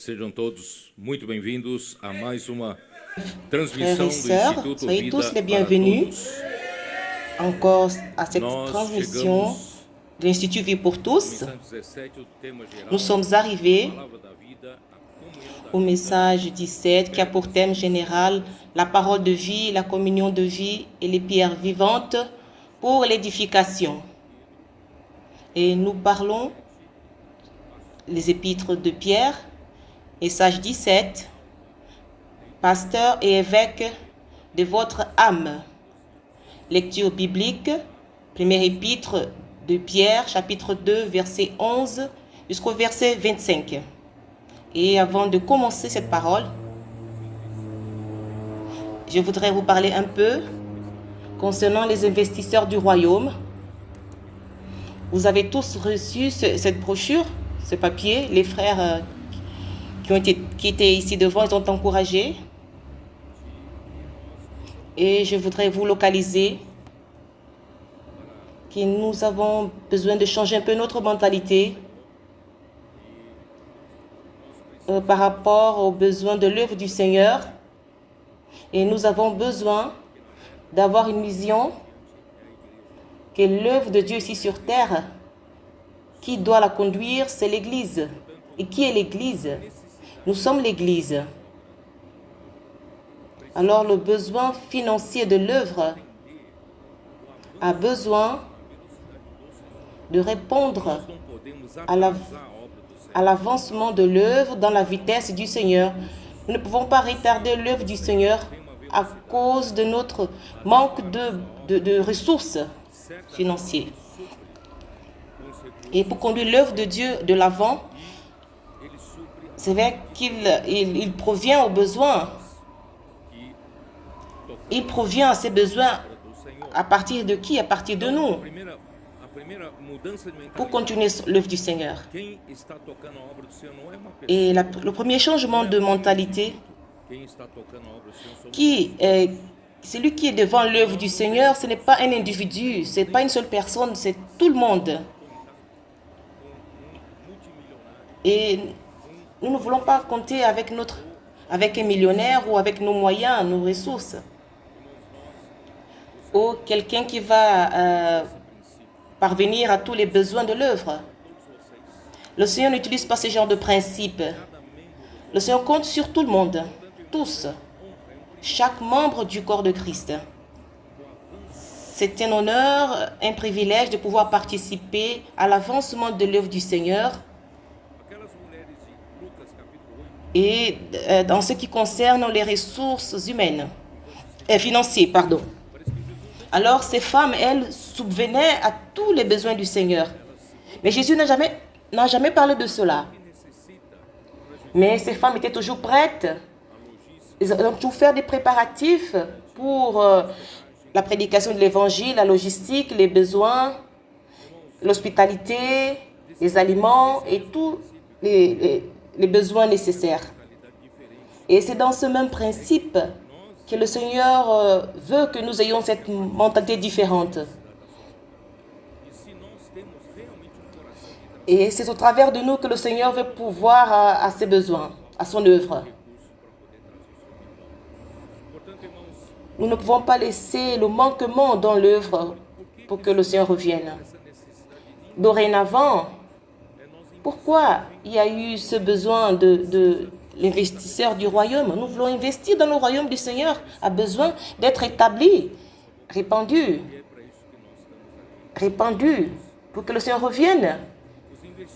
Sejam todos muito bem-vindos a mais uma Frères transmissão et do sœurs, Instituto soyez tous Vida les para bienvenus Todos. encore à cette Nós transmission chegamos de l'Institut Vie pour ao tous. missão 17, o tema geral, Nous sommes arrivés Palavra da Vida, a comunhão da au vida, message 17 qui a pour thème général la parole de vie, la communion de vie et les pierres vivantes pour l'édification. Et nous parlons les épîtres de Pierre, message 17, pasteur et évêque de votre âme. Lecture biblique, premier épître de Pierre, chapitre 2, verset 11 jusqu'au verset 25. Et avant de commencer cette parole, je voudrais vous parler un peu concernant les investisseurs du royaume. Vous avez tous reçu cette brochure, ce papier. Les frères qui étaient ici devant, ils ont encouragé. Et je voudrais vous localiser que nous avons besoin de changer un peu notre mentalité par rapport aux besoins de l'œuvre du Seigneur. Et nous avons besoin d'avoir une vision que l'œuvre de Dieu ici sur terre, qui doit la conduire, c'est l'Église. Et qui est l'Église? Nous sommes l'Église. Alors le besoin financier de l'œuvre a besoin de répondre à l'avancement de l'œuvre dans la vitesse du Seigneur. Nous ne pouvons pas retarder l'œuvre du Seigneur à cause de notre manque de ressources financières. Et pour conduire l'œuvre de Dieu de l'avant, c'est vrai qu'il provient aux besoins. Il provient à ces besoins à partir de qui? À partir de nous. Pour continuer l'œuvre du Seigneur. Et le premier changement de mentalité, celui qui est devant l'œuvre du Seigneur, ce n'est pas un individu, ce n'est pas une seule personne, c'est tout le monde. Et nous ne voulons pas compter avec un millionnaire ou avec nos moyens, nos ressources. Ou quelqu'un qui va parvenir à tous les besoins de l'œuvre. Le Seigneur n'utilise pas ce genre de principe. Le Seigneur compte sur tout le monde, tous, chaque membre du corps de Christ. C'est un honneur, un privilège de pouvoir participer à l'avancement de l'œuvre du Seigneur. Et dans ce qui concerne les ressources humaines, financières, pardon. Alors ces femmes, elles subvenaient à tous les besoins du Seigneur. Mais Jésus n'a jamais parlé de cela. Mais ces femmes étaient toujours prêtes. Elles ont toujours fait des préparatifs pour la prédication de l'évangile, la logistique, les besoins, l'hospitalité, les aliments et tous les besoins nécessaires. Et c'est dans ce même principe que le Seigneur veut que nous ayons cette mentalité différente. Et c'est au travers de nous que le Seigneur veut pouvoir à ses besoins, à son œuvre. Nous ne pouvons pas laisser le manquement dans l'œuvre pour que le Seigneur revienne. Dorénavant, pourquoi il y a eu ce besoin de l'investisseur du royaume? Nous voulons investir dans le royaume du Seigneur, a besoin d'être établi, répandu, pour que le Seigneur revienne.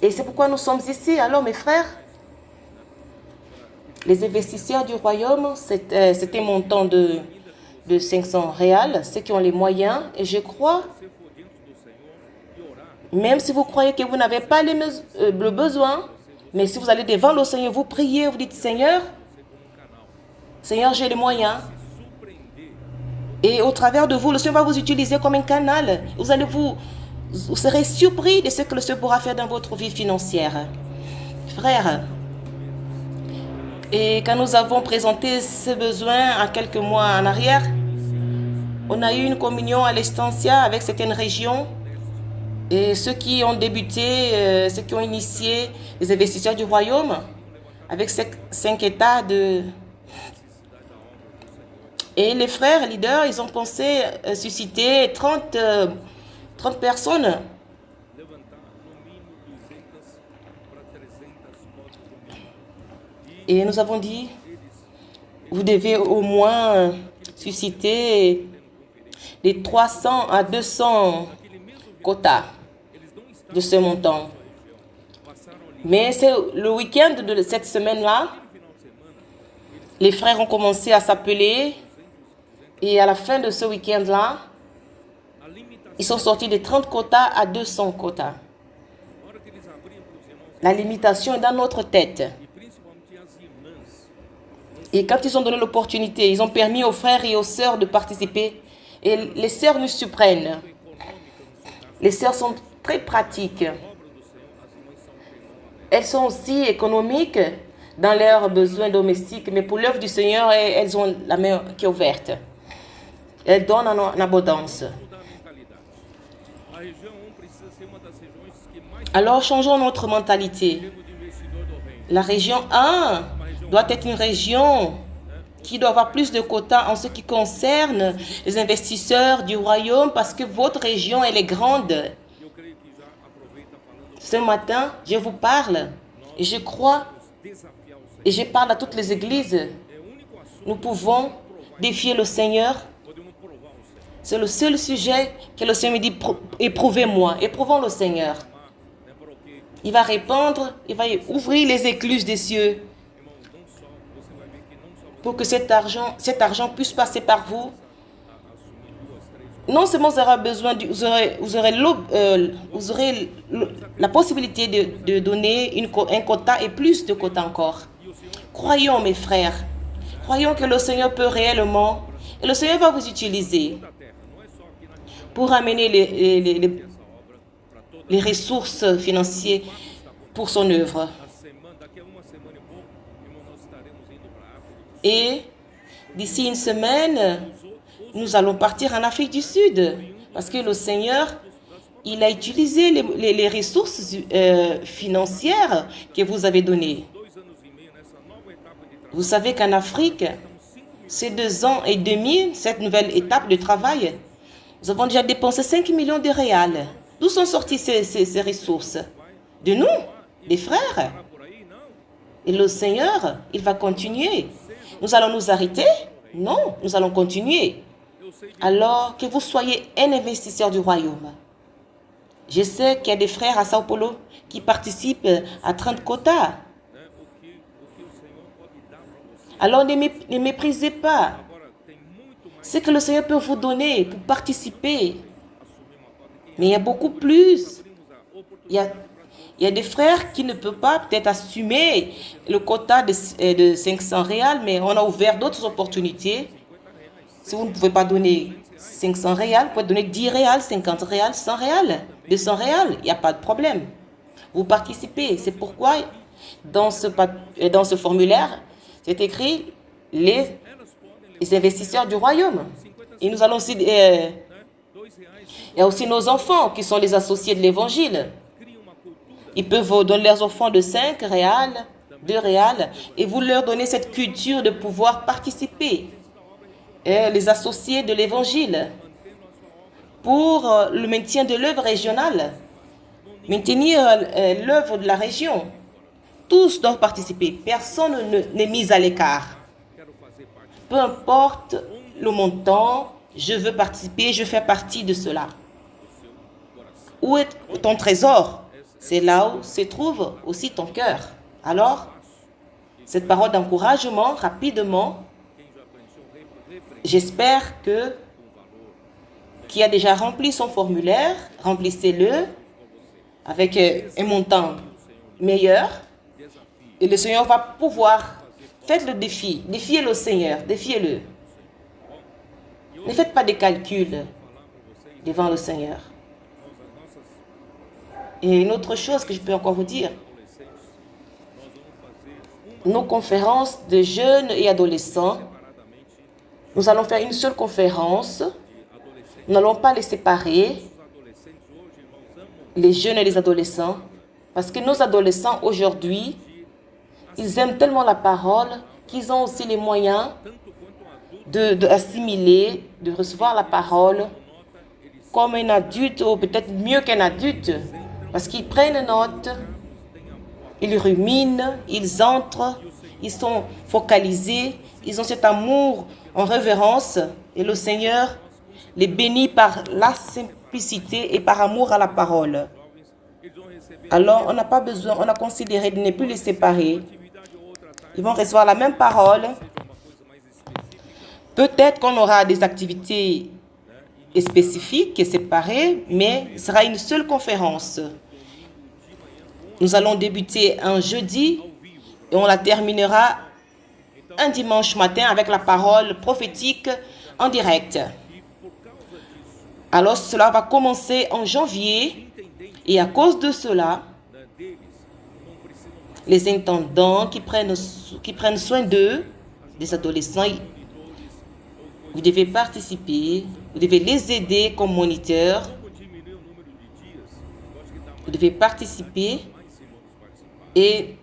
Et c'est pourquoi nous sommes ici. Alors mes frères, les investisseurs du royaume, c'est un montant de 500 réals, ceux qui ont les moyens. Et je crois, même si vous croyez que vous n'avez pas le besoin, mais si vous allez devant le Seigneur, vous priez, vous dites, Seigneur, j'ai les moyens. Et au travers de vous, le Seigneur va vous utiliser comme un canal. Vous serez surpris de ce que le Seigneur pourra faire dans votre vie financière. Frères, et quand nous avons présenté ce besoin à quelques mois en arrière, on a eu une communion à l'Estancia avec certaines régions. Et ceux qui ont débuté, ceux qui ont initié les investisseurs du royaume, avec 5 États de... Et les frères leaders, ils ont pensé susciter 30 personnes. levantar no mínimo 200 para 300 fotos do mínimo. Et nous avons dit, vous devez au moins susciter des 300 à 200 quotas de ce montant. Mais c'est le week-end de cette semaine-là, les frères ont commencé à s'appeler et à la fin de ce week-end-là, ils sont sortis de 30 quotas à 200 quotas. La limitation est dans notre tête. Et quand ils ont donné l'opportunité, ils ont permis aux frères et aux sœurs de participer. Et les sœurs nous surprennent. Les sœurs sont très pratiques. Elles sont aussi économiques dans leurs besoins domestiques, mais pour l'œuvre du Seigneur, elles ont la main qui est ouverte. Elles donnent en abondance. Alors, changeons notre mentalité. La région 1 doit être une région qui doit avoir plus de quotas en ce qui concerne les investisseurs du royaume parce que votre région, elle est grande. Ce matin, je vous parle et je crois et je parle à toutes les églises. Nous pouvons défier le Seigneur. C'est le seul sujet que le Seigneur me dit, éprouvez-moi, éprouvons le Seigneur. Il va répondre, il va ouvrir les écluses des cieux pour que cet argent puisse passer par vous. Non seulement vous aurez besoin, vous aurez la possibilité de donner un quota et plus de quotas encore. Croyons, mes frères, croyons que le Seigneur peut réellement, et le Seigneur va vous utiliser pour amener les ressources financières pour son œuvre. Et d'ici une semaine, nous allons partir en Afrique du Sud parce que le Seigneur, il a utilisé les ressources financières que vous avez données. Vous savez qu'en Afrique, ces 2 ans et demi, cette nouvelle étape de travail, nous avons déjà dépensé 5 millions de réals. D'où sont sorties ces ressources? De nous, des frères. Et le Seigneur, il va continuer. Nous allons nous arrêter? Non, nous allons continuer. Alors que vous soyez un investisseur du royaume. Je sais qu'il y a des frères à Sao Paulo qui participent à 30 quotas. Alors ne méprisez pas ce que le Seigneur peut vous donner pour participer. Mais il y a beaucoup plus. Il y a des frères qui ne peuvent pas peut-être assumer le quota de 500 réals, mais on a ouvert d'autres opportunités. Si vous ne pouvez pas donner 500 réals, vous pouvez donner 10 réals, 50 réals, 100 réals, 200 réals. Il n'y a pas de problème. Vous participez. C'est pourquoi dans ce formulaire, c'est écrit les investisseurs du royaume. Et nous allons aussi... il y a aussi nos enfants qui sont les associés de l'évangile. Ils peuvent donner leurs enfants de 5 réals, 2 réals, et vous leur donnez cette culture de pouvoir participer. Les associés de l'évangile pour le maintien de l'œuvre régionale, maintenir l'œuvre de la région. Tous doivent participer. Personne n'est mis à l'écart. Peu importe le montant, je veux participer, je fais partie de cela. Où est ton trésor? C'est là où se trouve aussi ton cœur. Alors, cette parole d'encouragement, rapidement, j'espère que qui a déjà rempli son formulaire, remplissez-le avec un montant meilleur. Et le Seigneur va pouvoir, faites le défi, défiez le Seigneur, défiez-le. Ne faites pas de calculs devant le Seigneur. Et une autre chose que je peux encore vous dire, nos conférences de jeunes et adolescents, nous allons faire une seule conférence. Nous n'allons pas les séparer, les jeunes et les adolescents, parce que nos adolescents aujourd'hui ils aiment tellement la parole qu'ils ont aussi les moyens d'assimiler, de recevoir la parole comme un adulte ou peut-être mieux qu'un adulte. Parce qu'ils prennent note, ils ruminent, ils entrent, ils sont focalisés, ils ont cet amour en révérence et le Seigneur les bénit par la simplicité et par amour à la parole. Alors, on n'a pas besoin, on a considéré de ne plus les séparer. Ils vont recevoir la même parole. Peut-être qu'on aura des activités spécifiques et séparées, mais ce sera une seule conférence. Nous allons débuter un jeudi et on la terminera un dimanche matin avec la parole prophétique en direct. Alors cela va commencer en janvier et à cause de cela, les intendants qui prennent soin d'eux, des adolescents, vous devez participer, vous devez les aider comme moniteurs, vous devez participer et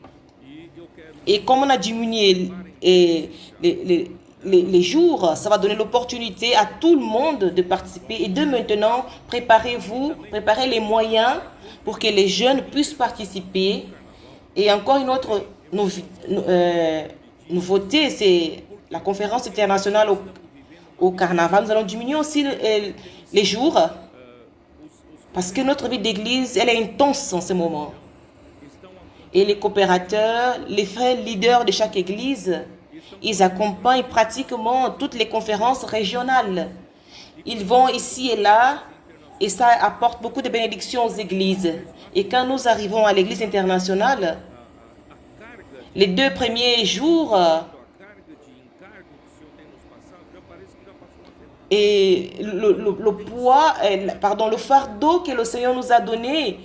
comme on a diminué les jours, ça va donner l'opportunité à tout le monde de participer. Et de maintenant, préparez-vous, préparez les moyens pour que les jeunes puissent participer. Et encore une autre nouveauté, c'est la conférence internationale au carnaval. Nous allons diminuer aussi les jours parce que notre vie d'église, elle est intense en ce moment. Et les coopérateurs, les frères leaders de chaque église, ils accompagnent pratiquement toutes les conférences régionales. Ils vont ici et là et ça apporte beaucoup de bénédictions aux églises. Et quand nous arrivons à l'église internationale, les 2 premiers jours, et le poids, le fardeau que le Seigneur nous a donné,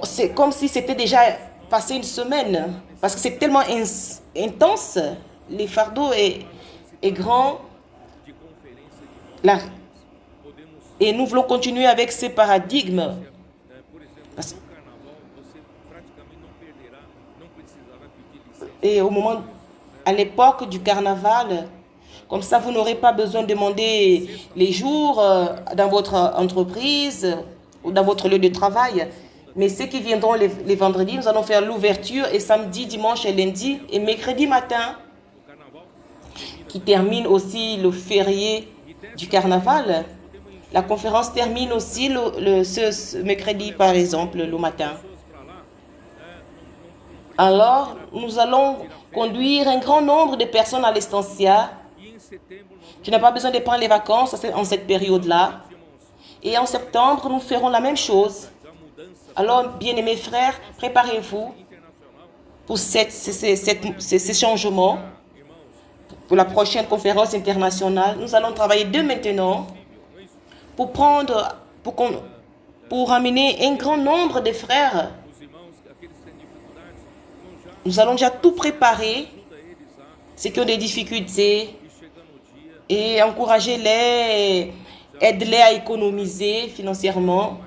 c'est comme si c'était déjà passé une semaine, parce que c'est tellement intense, le fardeau est grand, et nous voulons continuer avec ce paradigme. Et à l'époque du carnaval, comme ça, vous n'aurez pas besoin de demander les jours dans votre entreprise ou dans votre lieu de travail. Mais ceux qui viendront les vendredis, nous allons faire l'ouverture et samedi, dimanche et lundi et mercredi matin, qui termine aussi le férié du carnaval. La conférence termine aussi ce mercredi, par exemple, le matin. Alors, nous allons conduire un grand nombre de personnes à l'Estancia. Tu n'as pas besoin de prendre les vacances en cette période-là. Et en septembre, nous ferons la même chose. Alors, bien-aimés frères, préparez-vous pour ces changements. Pour la prochaine conférence internationale, nous allons travailler dès maintenant pour ramener un grand nombre de frères. Nous allons déjà tout préparer, ceux qui ont des difficultés, et encourager-les, aider-les à économiser financièrement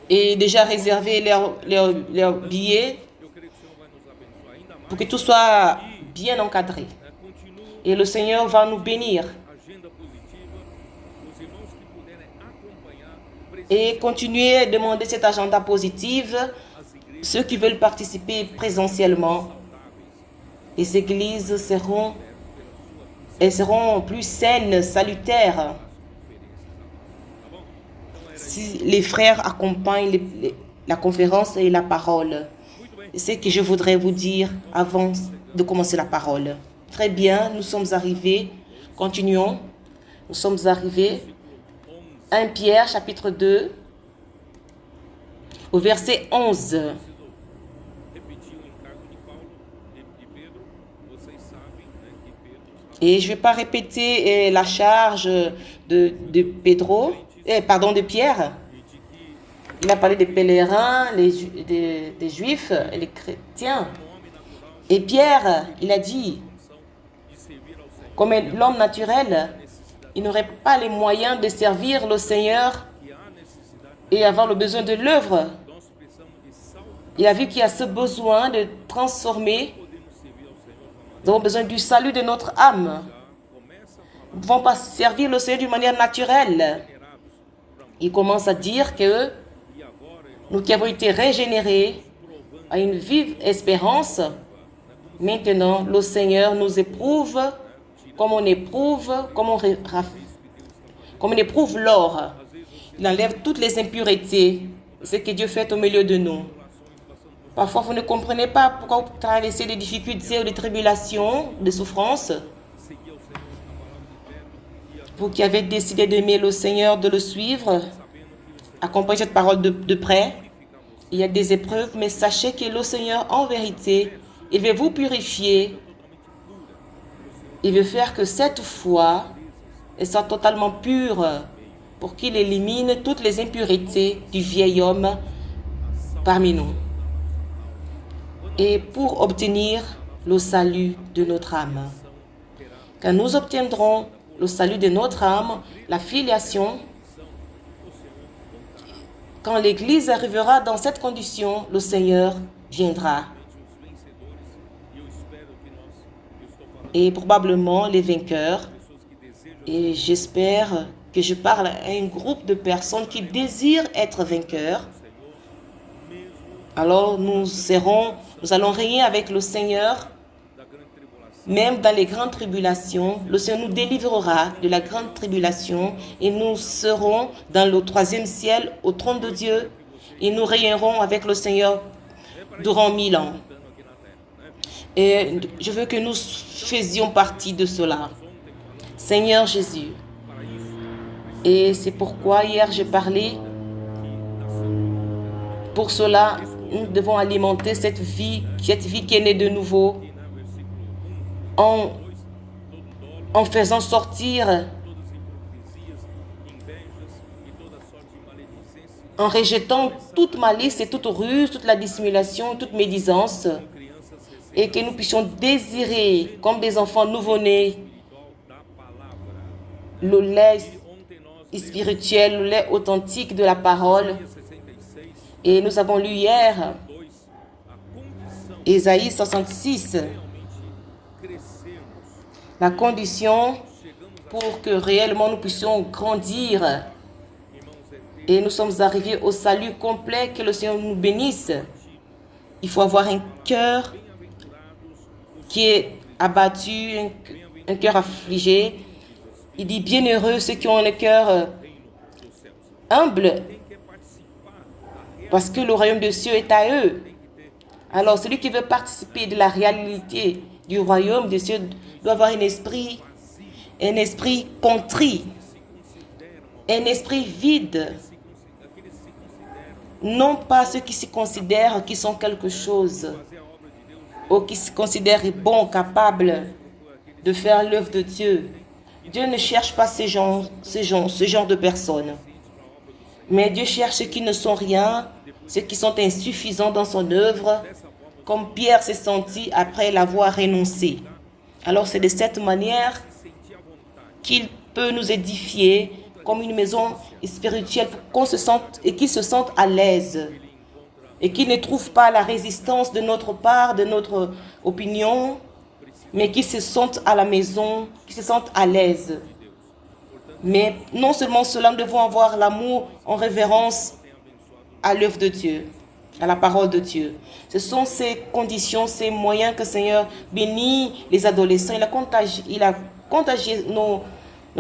et déjà réserver leurs billets pour que tout soit bien encadré. Et le Seigneur va nous bénir. Et continuer à demander cet agenda positif. Ceux qui veulent participer présentiellement, les églises seront plus saines, salutaires. Si les frères accompagnent la conférence et la parole. C'est ce que je voudrais vous dire avant de commencer la parole. Très bien, nous sommes arrivés. Continuons. Nous sommes arrivés. 1 Pierre, chapitre 2, au verset 11. Et je ne vais pas répéter la charge de Pierre. Il a parlé des pèlerins, des juifs et les chrétiens. Et Pierre, il a dit, comme l'homme naturel, il n'aurait pas les moyens de servir le Seigneur et avoir le besoin de l'œuvre. Il a vu qu'il y a ce besoin de transformer. Nous avons besoin du salut de notre âme. Nous ne pouvons pas servir le Seigneur d'une manière naturelle. Il commence à dire que nous qui avons été régénérés à une vive espérance, maintenant le Seigneur nous éprouve comme on éprouve l'or. Il enlève toutes les impuretés, ce que Dieu fait au milieu de nous. Parfois, vous ne comprenez pas pourquoi vous traversez des difficultés ou des tribulations, des souffrances. Vous qui avez décidé d'aimer le Seigneur, de le suivre, accompagnez cette parole de près. Il y a des épreuves, mais sachez que le Seigneur, en vérité, il veut vous purifier. Il veut faire que cette foi soit totalement pure pour qu'il élimine toutes les impuretés du vieil homme parmi nous. Et pour obtenir le salut de notre âme. Quand nous obtiendrons le salut de notre âme, la filiation, quand l'Église arrivera dans cette condition, le Seigneur viendra. Et probablement les vainqueurs. Et j'espère que je parle à un groupe de personnes qui désirent être vainqueurs. Alors nous allons régner avec le Seigneur, même dans les grandes tribulations. Le Seigneur nous délivrera de la grande tribulation et nous serons dans le 3e ciel au trône de Dieu et nous régnerons avec le Seigneur durant 1000 ans. Et je veux que nous faisions partie de cela. Seigneur Jésus. Et c'est pourquoi hier j'ai parlé. Pour cela, nous devons alimenter cette vie qui est née de nouveau en faisant sortir, en rejetant toute malice et toute ruse, toute la dissimulation, toute médisance, et que nous puissions désirer, comme des enfants nouveau-nés, le lait spirituel, le lait authentique de la parole. Et nous avons lu hier Ésaïe 66, la condition pour que réellement nous puissions grandir. Et nous sommes arrivés au salut complet, que le Seigneur nous bénisse. Il faut avoir un cœur qui est abattu, un cœur affligé. Il dit, bienheureux ceux qui ont le cœur humble, parce que le royaume des cieux est à eux. Alors, celui qui veut participer de la réalité du royaume des cieux doit avoir un esprit contrit, un esprit vide. Non pas ceux qui se considèrent qui sont quelque chose, ou qui se considèrent bons, capables de faire l'œuvre de Dieu. Dieu ne cherche pas ce genre de personnes. Mais Dieu cherche ceux qui ne sont rien, ceux qui sont insuffisants dans son œuvre, comme Pierre s'est senti après l'avoir renoncé. Alors c'est de cette manière qu'il peut nous édifier comme une maison spirituelle pour qu'on se sente et qu'ils se sentent à l'aise et qu'ils ne trouvent pas la résistance de notre part, de notre opinion, mais qu'ils se sentent à la maison, qu'ils se sentent à l'aise. Mais non seulement cela, nous devons avoir l'amour en révérence à l'œuvre de Dieu, à la parole de Dieu. Ce sont ces conditions, ces moyens que le Seigneur bénit les adolescents. Il a contagié nos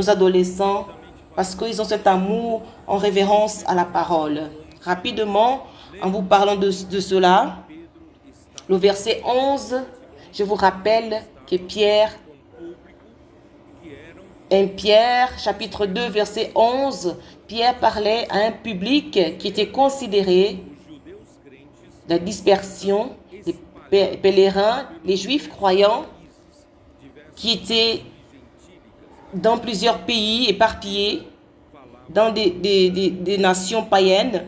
adolescents parce qu'ils ont cet amour en révérence à la parole. Rapidement, en vous parlant de cela, le verset 11, je vous rappelle que Pierre, chapitre 2, verset 11, Pierre parlait à un public qui était considéré la dispersion des pèlerins, les juifs croyants, qui étaient dans plusieurs pays éparpillés, dans des nations païennes.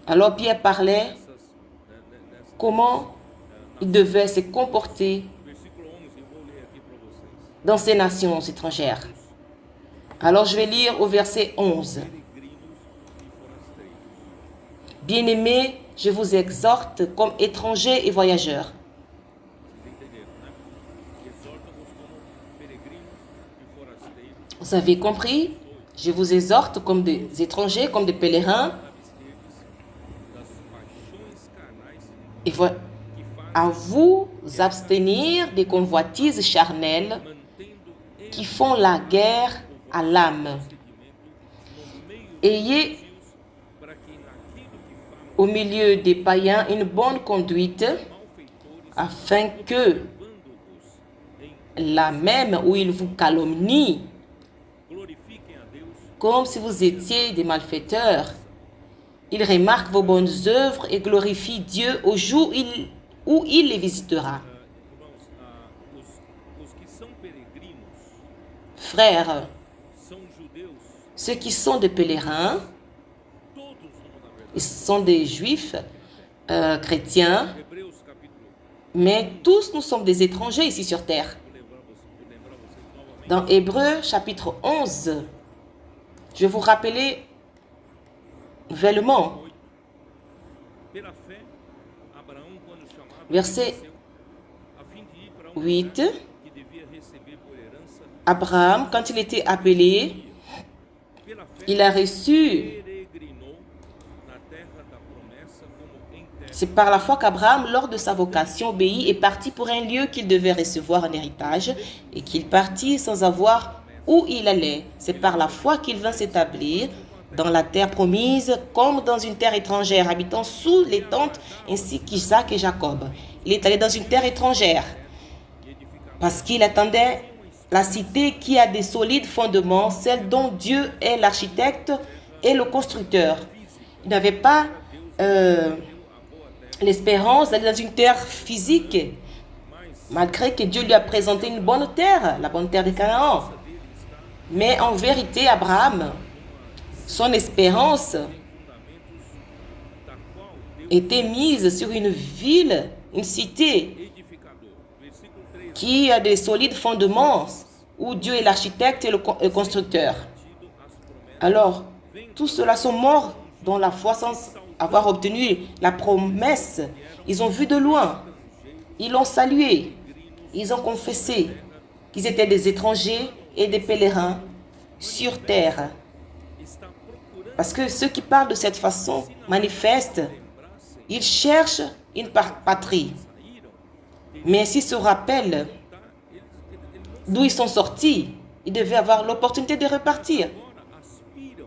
Alors Pierre parlait comment il devait se comporter dans ces nations étrangères. Alors je vais lire au verset 11. Bien-aimés, Je vous exhorte comme étrangers et voyageurs. Vocês entenderam, né? Exorta-vos como peregrinos e forasteiros, Vous avez compris? Je vous exhorte comme des étrangers, comme des pèlerins, abster-vos das paixões carnais et à vous abstenir des convoitises charnelles mantendo qui font la guerre à l'âme. procedimento no meio Ayez dos para que naquilo que falam au milieu des païens une bonne conduite, malfeitores, afin que levando-vos em là même où ils vous calomnient, glorifiquem a Deus comme si vous étiez des malfaiteurs, ils remarquent vos bonnes œuvres et glorifient Dieu au jour où il les visitera. irmãos, os que são peregrinos Frères, são judeus, ceux qui sont des pèlerins, todos somos na verdade. ils sont des juifs chrétiens, Hebreus capítulo, mais tous nous sommes des étrangers ici sur terre. vou lembrar vocês novamente, Dans Hébreux chapitre 11, je vais vous rappeler nouvellement, 8. Pela fé, Abraão, quando chamado, verset obedeceu, a fim de ir para uma 8. terra que devia receber por herança. Abraham, quand il était appelé, Pela fé, il a reçu. peregrinou na terra da promessa como em terra. C'est par la foi qu'Abraham, lors de sa vocation, obéit et partit pour un lieu qu'il devait recevoir en héritage et qu'il partit sans avoir où il allait. C'est par la foi qu'il vint s'établir dans la terre promise comme dans une terre étrangère, habitant sous les tentes ainsi qu'Isaac et Jacob. Il est allé dans une terre étrangère parce qu'il attendait la cité qui a des solides fondements, celle dont Dieu est l'architecte et le constructeur. Il n'avait pas l'espérance d'aller dans une terre physique, malgré que Dieu lui a présenté une bonne terre, la bonne terre de Canaan. Mais en vérité, Abraham, son espérance était mise sur une ville, une cité Edificador. Versículo 3. qui a des solides fondements, où Dieu est l'architecte et le constructeur. Tido as promessas. Alors, tous ceux-là sont morts dans la foi sans avoir obtenu la promesse. Ils ont vu de loin, ils l'ont salué, ils ont confessé qu'ils étaient des étrangers et des pèlerins sur terre. Está procurando Parce que ceux qui parlent de cette façon manifestent, ils cherchent une patrie. Mais s'ils se rappellent d'où ils sont sortis, ils devaient avoir l'opportunité de repartir. agora aspiram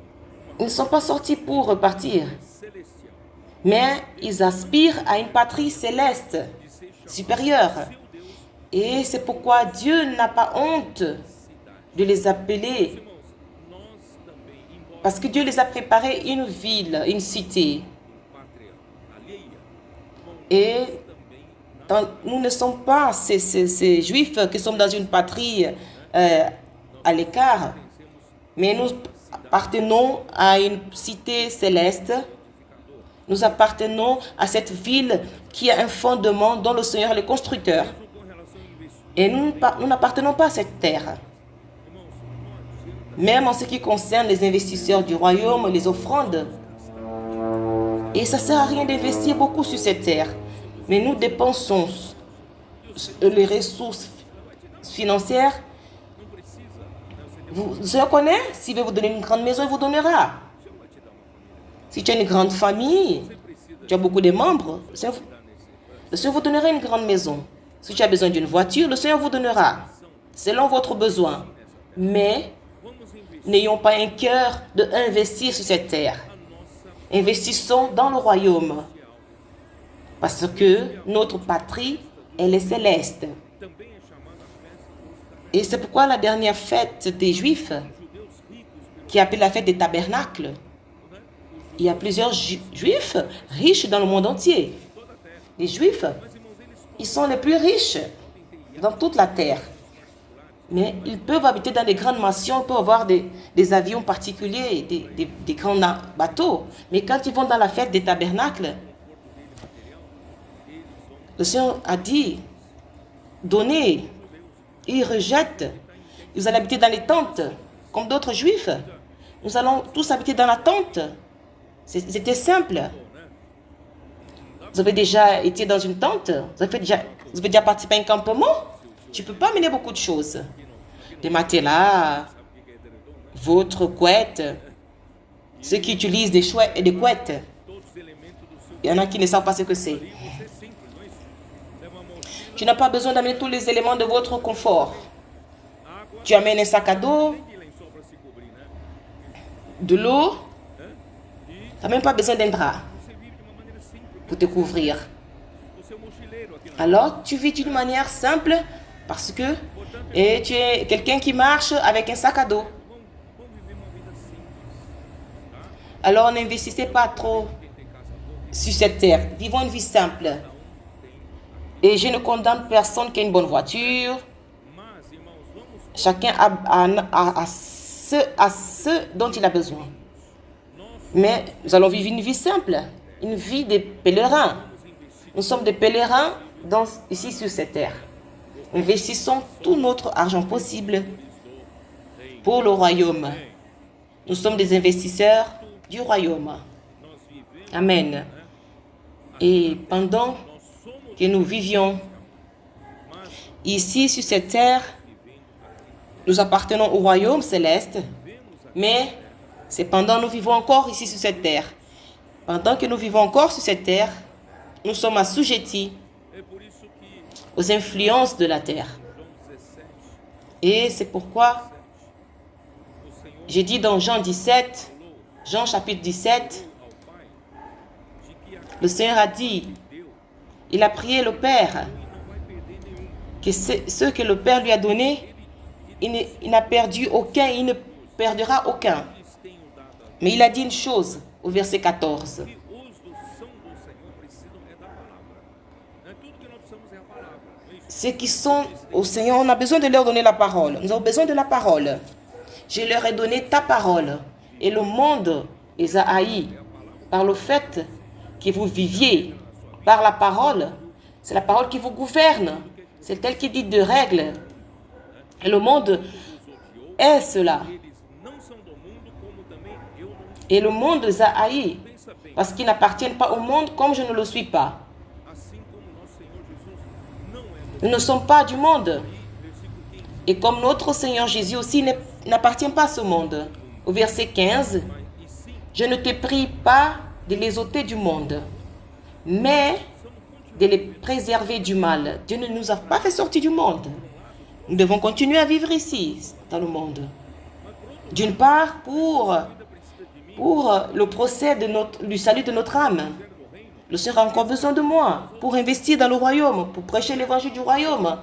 Ils ne sont pas sortis pour repartir, celestial mais ils aspirent à une patrie céleste, supérieure. Et c'est pourquoi Dieu n'a pas honte de les appeler, irmãos, nós também, embora parce que Dieu les a préparé une ville, une cité. pátria alheia, Et também nous ne sommes pas ces juifs qui sont dans une patrie à l'écart, mais nous appartenons à une cité céleste. Nous appartenons à cette ville qui a un fondement dont le Seigneur est le constructeur. com relação ao investimento. Et nous n'appartenons pas à cette terre. Irmãos, não adianta Même en ce qui concerne les investisseurs du royaume, les offrandes. Et ça ne sert à rien d'investir beaucoup sur cette terre. Mais nous dépensons les ressources financières. não precisa, né? Você Vous, je connais, s'il veut vous donner une grande maison, il vous donnera. vai te dar uma família. Si tu as une grande famille, tu as beaucoup de membres, le Seigneur vous donnera une grande maison. Si tu as besoin d'une voiture, le Seigneur vous donnera, selon votre besoin. Mais Vamos investir n'ayons pas un cœur d'investir sur cette terre. a nossa Investissons dans le royaume. Parce que notre patrie, elle est céleste. também é chamada a festa dos Et c'est pourquoi la dernière fête des Juifs, judeus ricos pelo qui est appelée la fête des tabernacles, il y a plusieurs Juifs riches dans le monde entier. toda a terra. Les Juifs, Mas irmãos, eles ils sont les plus riches dans toute la terre. Mais ils peuvent habiter dans des grandes mansions, ils peuvent avoir des avions particuliers, des grands bateaux. Mais quand ils vont dans la fête des tabernacles, le Seigneur a dit, donnez. Ils rejettent. Vous allez habiter dans les tentes, comme d'autres Juifs. Nous allons tous habiter dans la tente. C'était simple. Vous avez déjà été dans une tente? Vous avez déjà participé à un campement? Tu ne peux pas amener beaucoup de choses. Des matelas, votre couette, ceux qui utilisent des chouettes et des couettes. Il y en a qui ne savent pas ce que c'est. Tu n'as pas besoin d'amener tous les éléments de votre confort. Tu amènes un sac à dos, de l'eau. Tu n'as même pas besoin d'un drap pour te couvrir. Alors, tu vis d'une manière simple parce que tu es quelqu'un qui marche avec un sac à dos. Alors, n'investissez pas trop sur cette terre. Vivons une vie simple. Et je ne condamne personne qui a une bonne voiture. Chacun a ce dont il a besoin. Mais nous allons vivre une vie simple, une vie de pèlerins. Nous sommes des pèlerins ici sur cette terre. Investissons tout notre argent possible pour le royaume. Nous sommes des investisseurs du royaume. Amen. Et pendant que nous vivions ici sur cette terre, nous appartenons au royaume céleste, mais c'est pendant que nous vivons encore ici sur cette terre. Pendant que nous vivons encore sur cette terre, nous sommes assujettis aux influences de la terre. Et c'est pourquoi j'ai dit dans Jean chapitre 17, le Seigneur a dit, il a prié le Père, que ceux que le Père lui a donnés, il n'a perdu aucun, il ne perdra aucun. Mais il a dit une chose au verset 14. Ceux qui sont au Seigneur, on a besoin de leur donner la parole. Nous avons besoin de la parole. Je leur ai donné ta parole. Et le monde les a haïs par le fait que vous viviez par la parole. C'est la parole qui vous gouverne. C'est elle qui dit de règles. Et le monde est cela. Et le monde les a haïs parce qu'ils n'appartiennent pas au monde comme je ne le suis pas. Nous ne sommes pas du monde. Et comme notre Seigneur Jésus aussi n'appartient pas à ce monde. Au verset 15, je ne te prie pas de les ôter du monde, mais de les préserver du mal. Dieu ne nous a pas fait sortir du monde. Nous devons continuer à vivre ici, dans le monde. D'une part, pour le procès du salut de notre âme. Le Seigneur a encore besoin de moi pour investir dans le royaume, pour prêcher l'évangile du royaume,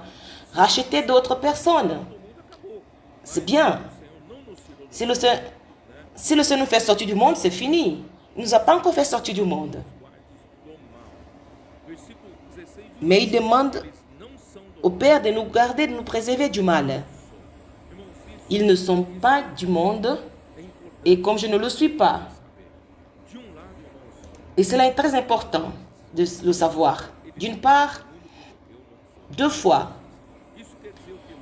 racheter d'autres personnes. C'est bien. Si le Seigneur nous fait sortir du monde, c'est fini. Il ne nous a pas encore fait sortir du monde. Mais il demande au Père de nous garder, de nous préserver du mal. Ils ne sont pas du monde, et comme je ne le suis pas. Et cela est très important de le savoir. D'une part, deux fois,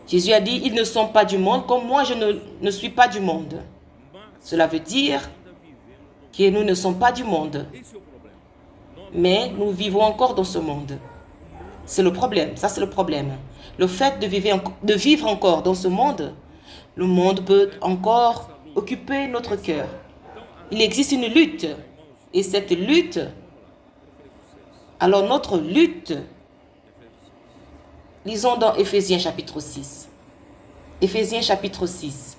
Jésus a dit, ils ne sont pas du monde, comme moi je ne suis pas du monde. Cela veut dire que nous ne sommes pas du monde. Mais nous vivons encore dans ce monde. C'est le problème, ça c'est le problème. Le fait de vivre encore dans ce monde, le monde peut encore occuper notre cœur. Il existe une lutte. Et cette lutte, alors notre lutte, lisons dans Éphésiens chapitre 6. Éphésiens chapitre 6.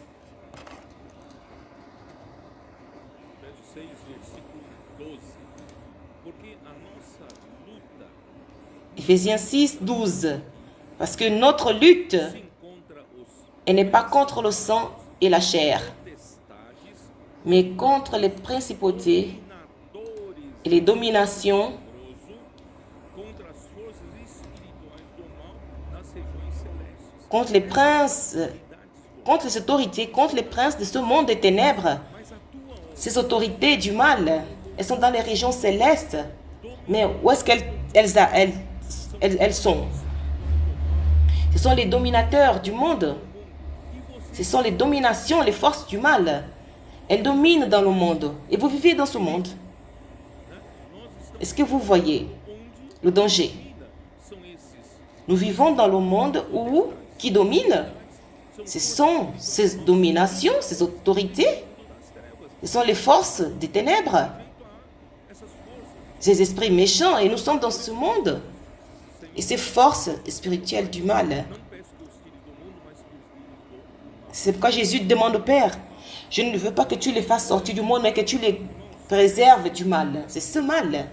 Éphésiens 6, 12. Parce que notre lutte, elle n'est pas contre le sang et la chair, mais contre les principautés et les dominations, contre les princes, contre les autorités, contre les princes de ce monde des ténèbres. Ces autorités du mal, elles sont dans les régions célestes. Mais où est-ce qu'elles sont? Ce sont les dominateurs du monde. Ce sont les dominations, les forces du mal. Elles dominent dans le monde. Et vous vivez dans ce monde. Est-ce que vous voyez? le danger. Nous vivons dans le monde où qui domine, ce sont ces dominations, ces autorités, ce sont les forces des ténèbres, ces esprits méchants, et nous sommes dans ce monde. Et ces forces spirituelles du mal. C'est pourquoi Jésus demande au Père, je ne veux pas que tu les fasses sortir du monde, mais que tu les préserves du mal. C'est ce mal.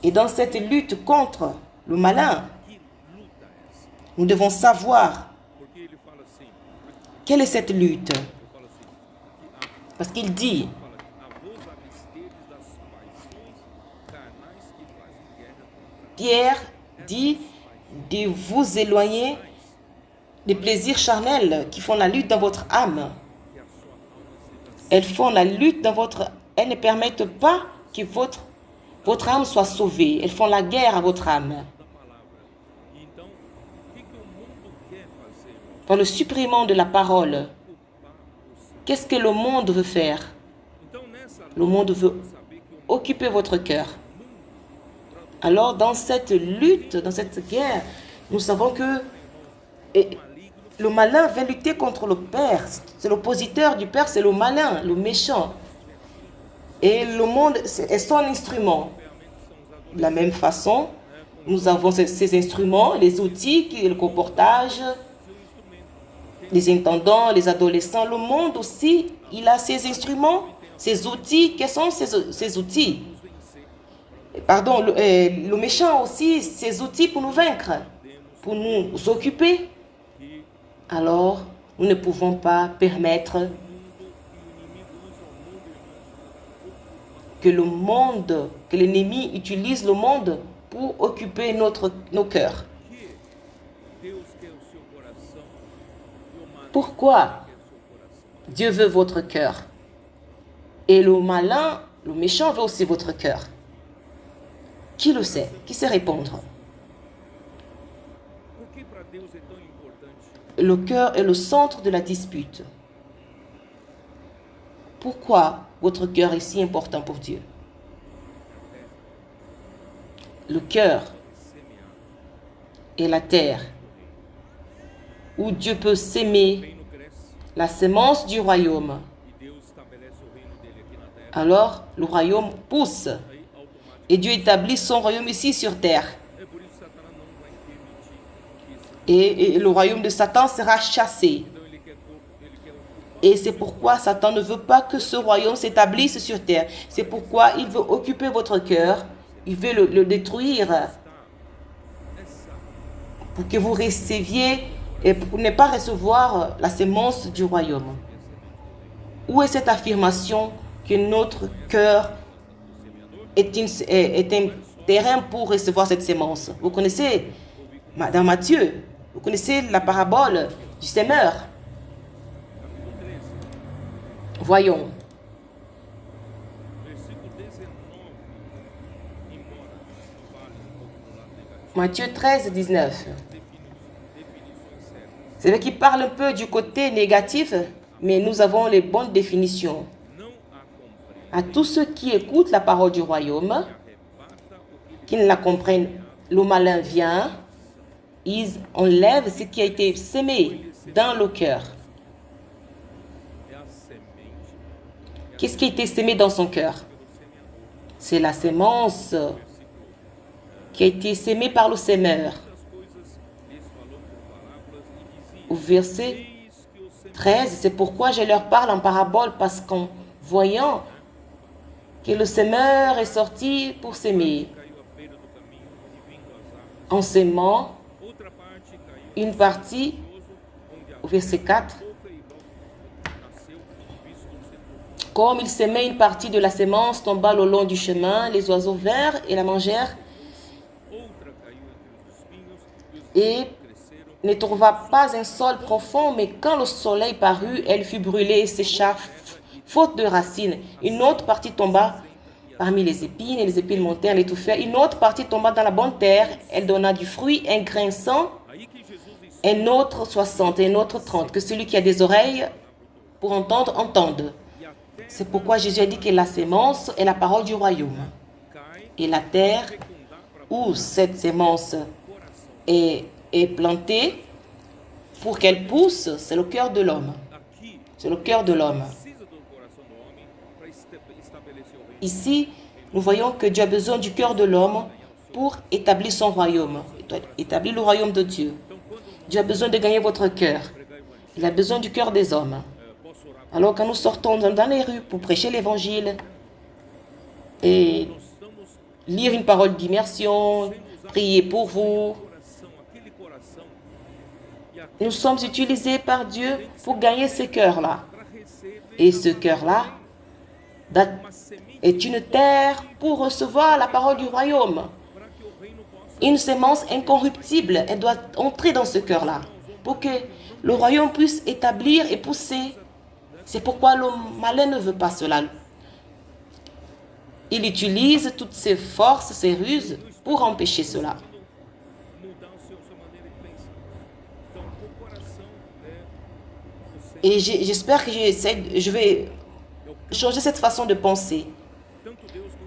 Et dans cette lutte contre le malin, nous devons savoir quelle est cette lutte. Parce qu'il dit, Pierre dit de vous éloigner des plaisirs charnels qui font la lutte dans votre âme. Elles font la lutte dans votre... Elles ne permettent pas que votre âme soit sauvée. Elles font la guerre à votre âme. Par le supprimant de la parole, qu'est-ce que le monde veut faire? Le monde veut occuper votre cœur. Alors, dans cette lutte, dans cette guerre, nous savons que le malin vient lutter contre le Père. C'est l'oppositeur du Père, c'est le malin, le méchant. Et le monde est son instrument. De la même façon, nous avons ces instruments, les outils, le comportage, les intendants, les adolescents. Le monde aussi, il a ses instruments, ses outils. Quels sont ces outils? Pardon, le méchant aussi, ses outils pour nous vaincre, pour nous occuper. Alors, nous ne pouvons pas permettre que le monde, que l'ennemi utilise le monde pour occuper nos cœurs. Pourquoi Dieu veut votre cœur? Et le malin, le méchant veut aussi votre cœur. Qui le sait? Qui sait répondre? Le cœur est le centre de la dispute. Pourquoi votre cœur est si important pour Dieu? Le cœur est la terre où Dieu peut s'aimer la sémence du royaume. Alors, le royaume pousse et Dieu établit son royaume ici sur terre. Et le royaume de Satan sera chassé. Et c'est pourquoi Satan ne veut pas que ce royaume s'établisse sur terre. C'est pourquoi il veut occuper votre cœur. Il veut le détruire. Pour que vous receviez et pour ne pas recevoir la sémence du royaume. Où est cette affirmation que notre cœur est un terrain pour recevoir cette sémence? Vous connaissez dans Matthieu, vous connaissez la parabole du semeur. Voyons. Matthieu 13, 19. C'est vrai qu'il parle un peu du côté négatif, mais nous avons les bonnes définitions. À tous ceux qui écoutent la parole du royaume, qui ne la comprennent, le malin vient, ils enlèvent ce qui a été semé dans le cœur. Qu'est-ce qui a été semé dans son cœur? C'est la sémence qui a été sémée par le semeur. Au verset 13, c'est pourquoi je leur parle en parabole, parce qu'en voyant que le semeur est sorti pour s'aimer, en s'aimant, une partie, au verset 4, comme il s'aimait, une partie de la sémence tomba le long du chemin, les oiseaux vinrent et la mangèrent, et ne trouva pas un sol profond, mais quand le soleil parut, elle fut brûlée et sécha, faute de racines. Une autre partie tomba parmi les épines, et les épines montèrent, l'étouffèrent. Une autre partie tomba dans la bonne terre, elle donna du fruit, un grain 100, un autre 60 et un autre 30. Que celui qui a des oreilles pour entendre, entende. C'est pourquoi Jésus a dit que la sémence est la parole du royaume. Et la terre où cette sémence est plantée, pour qu'elle pousse, c'est le cœur de l'homme. C'est le cœur de l'homme. Ici, nous voyons que Dieu a besoin du cœur de l'homme pour établir son royaume, établir le royaume de Dieu. Dieu a besoin de gagner votre cœur. Il a besoin du cœur des hommes. Alors quand nous sortons dans les rues pour prêcher l'évangile et lire une parole d'immersion, prier pour vous, nous sommes utilisés par Dieu pour gagner ce cœur-là. Et ce cœur-là est une terre pour recevoir la parole du royaume. Une sémence incorruptible, elle doit entrer dans ce cœur-là pour que le royaume puisse établir et pousser. C'est pourquoi le malin ne veut pas cela. Il utilise toutes ses forces, ses ruses pour empêcher cela. Et j'espère que je vais changer cette façon de penser.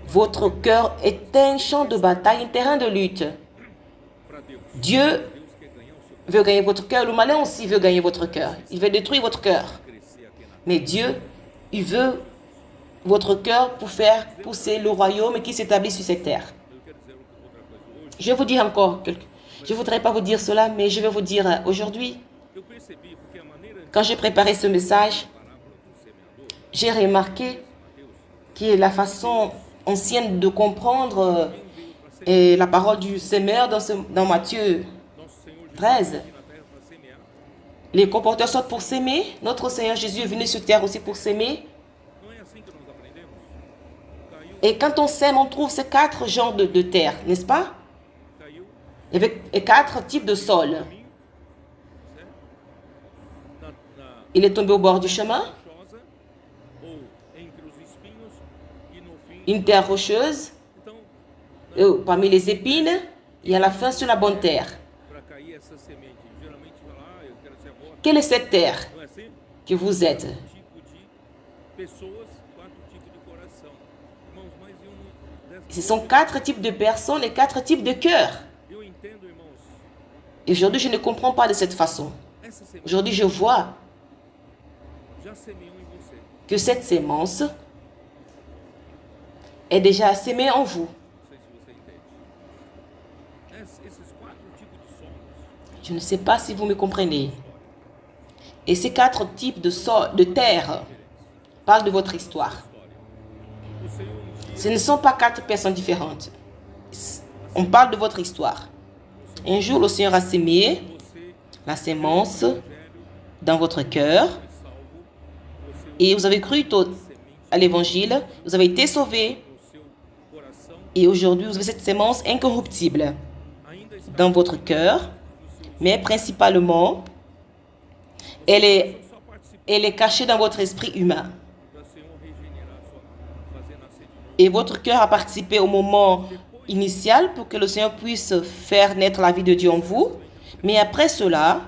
Votre cœur est un champ de bataille, un terrain de lutte. Dieu veut gagner votre cœur. Le malin aussi veut gagner votre cœur. Il veut détruire votre cœur. Mais Dieu, il veut votre cœur pour faire pousser le royaume qui s'établit sur cette terre. Je vais vous dire encore quelque chose. Je ne voudrais pas vous dire cela, mais je vais vous dire aujourd'hui, quand j'ai préparé ce message, j'ai remarqué que la façon ancienne de comprendre la parole du Seigneur dans Matthieu 13. Les comporteurs sortent pour s'aimer. Notre Seigneur Jésus est venu sur terre aussi pour s'aimer. Et quand on sème, on trouve ces 4 genres de terre, n'est-ce pas? Et 4 types de sol. Il est tombé au bord du chemin. Une terre rocheuse. Parmi les épines. Et à la fin sur la bonne terre. Quelle est cette terre que vous êtes? Ce sont 4 types de personnes et 4 types de cœurs. Et aujourd'hui, je ne comprends pas de cette façon. Aujourd'hui, je vois que cette sémence est déjà sémée en vous. Je ne sais pas si vous me comprenez. Et ces 4 types de terre parlent de votre histoire. Ce ne sont pas 4 personnes différentes. On parle de votre histoire. Un jour, le Seigneur a sémé la sémence dans votre cœur. Et vous avez cru à l'évangile. Vous avez été sauvés. Et aujourd'hui, vous avez cette sémence incorruptible dans votre cœur. Mais principalement, elle est cachée dans votre esprit humain. Et votre cœur a participé au moment initial pour que le Seigneur puisse faire naître la vie de Dieu en vous. Mais après cela,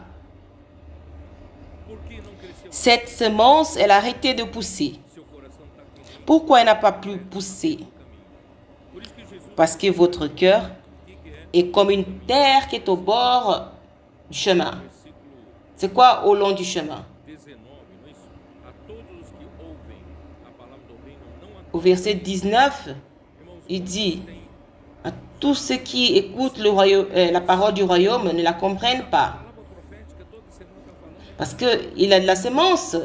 cette semence, elle a arrêté de pousser. Pourquoi elle n'a pas pu pousser? Parce que votre cœur est comme une terre qui est au bord du chemin. C'est quoi au long du chemin? Au verset 19, il dit, à tous ceux qui écoutent la parole du royaume ne la comprennent pas. Parce qu'il a de la sémence.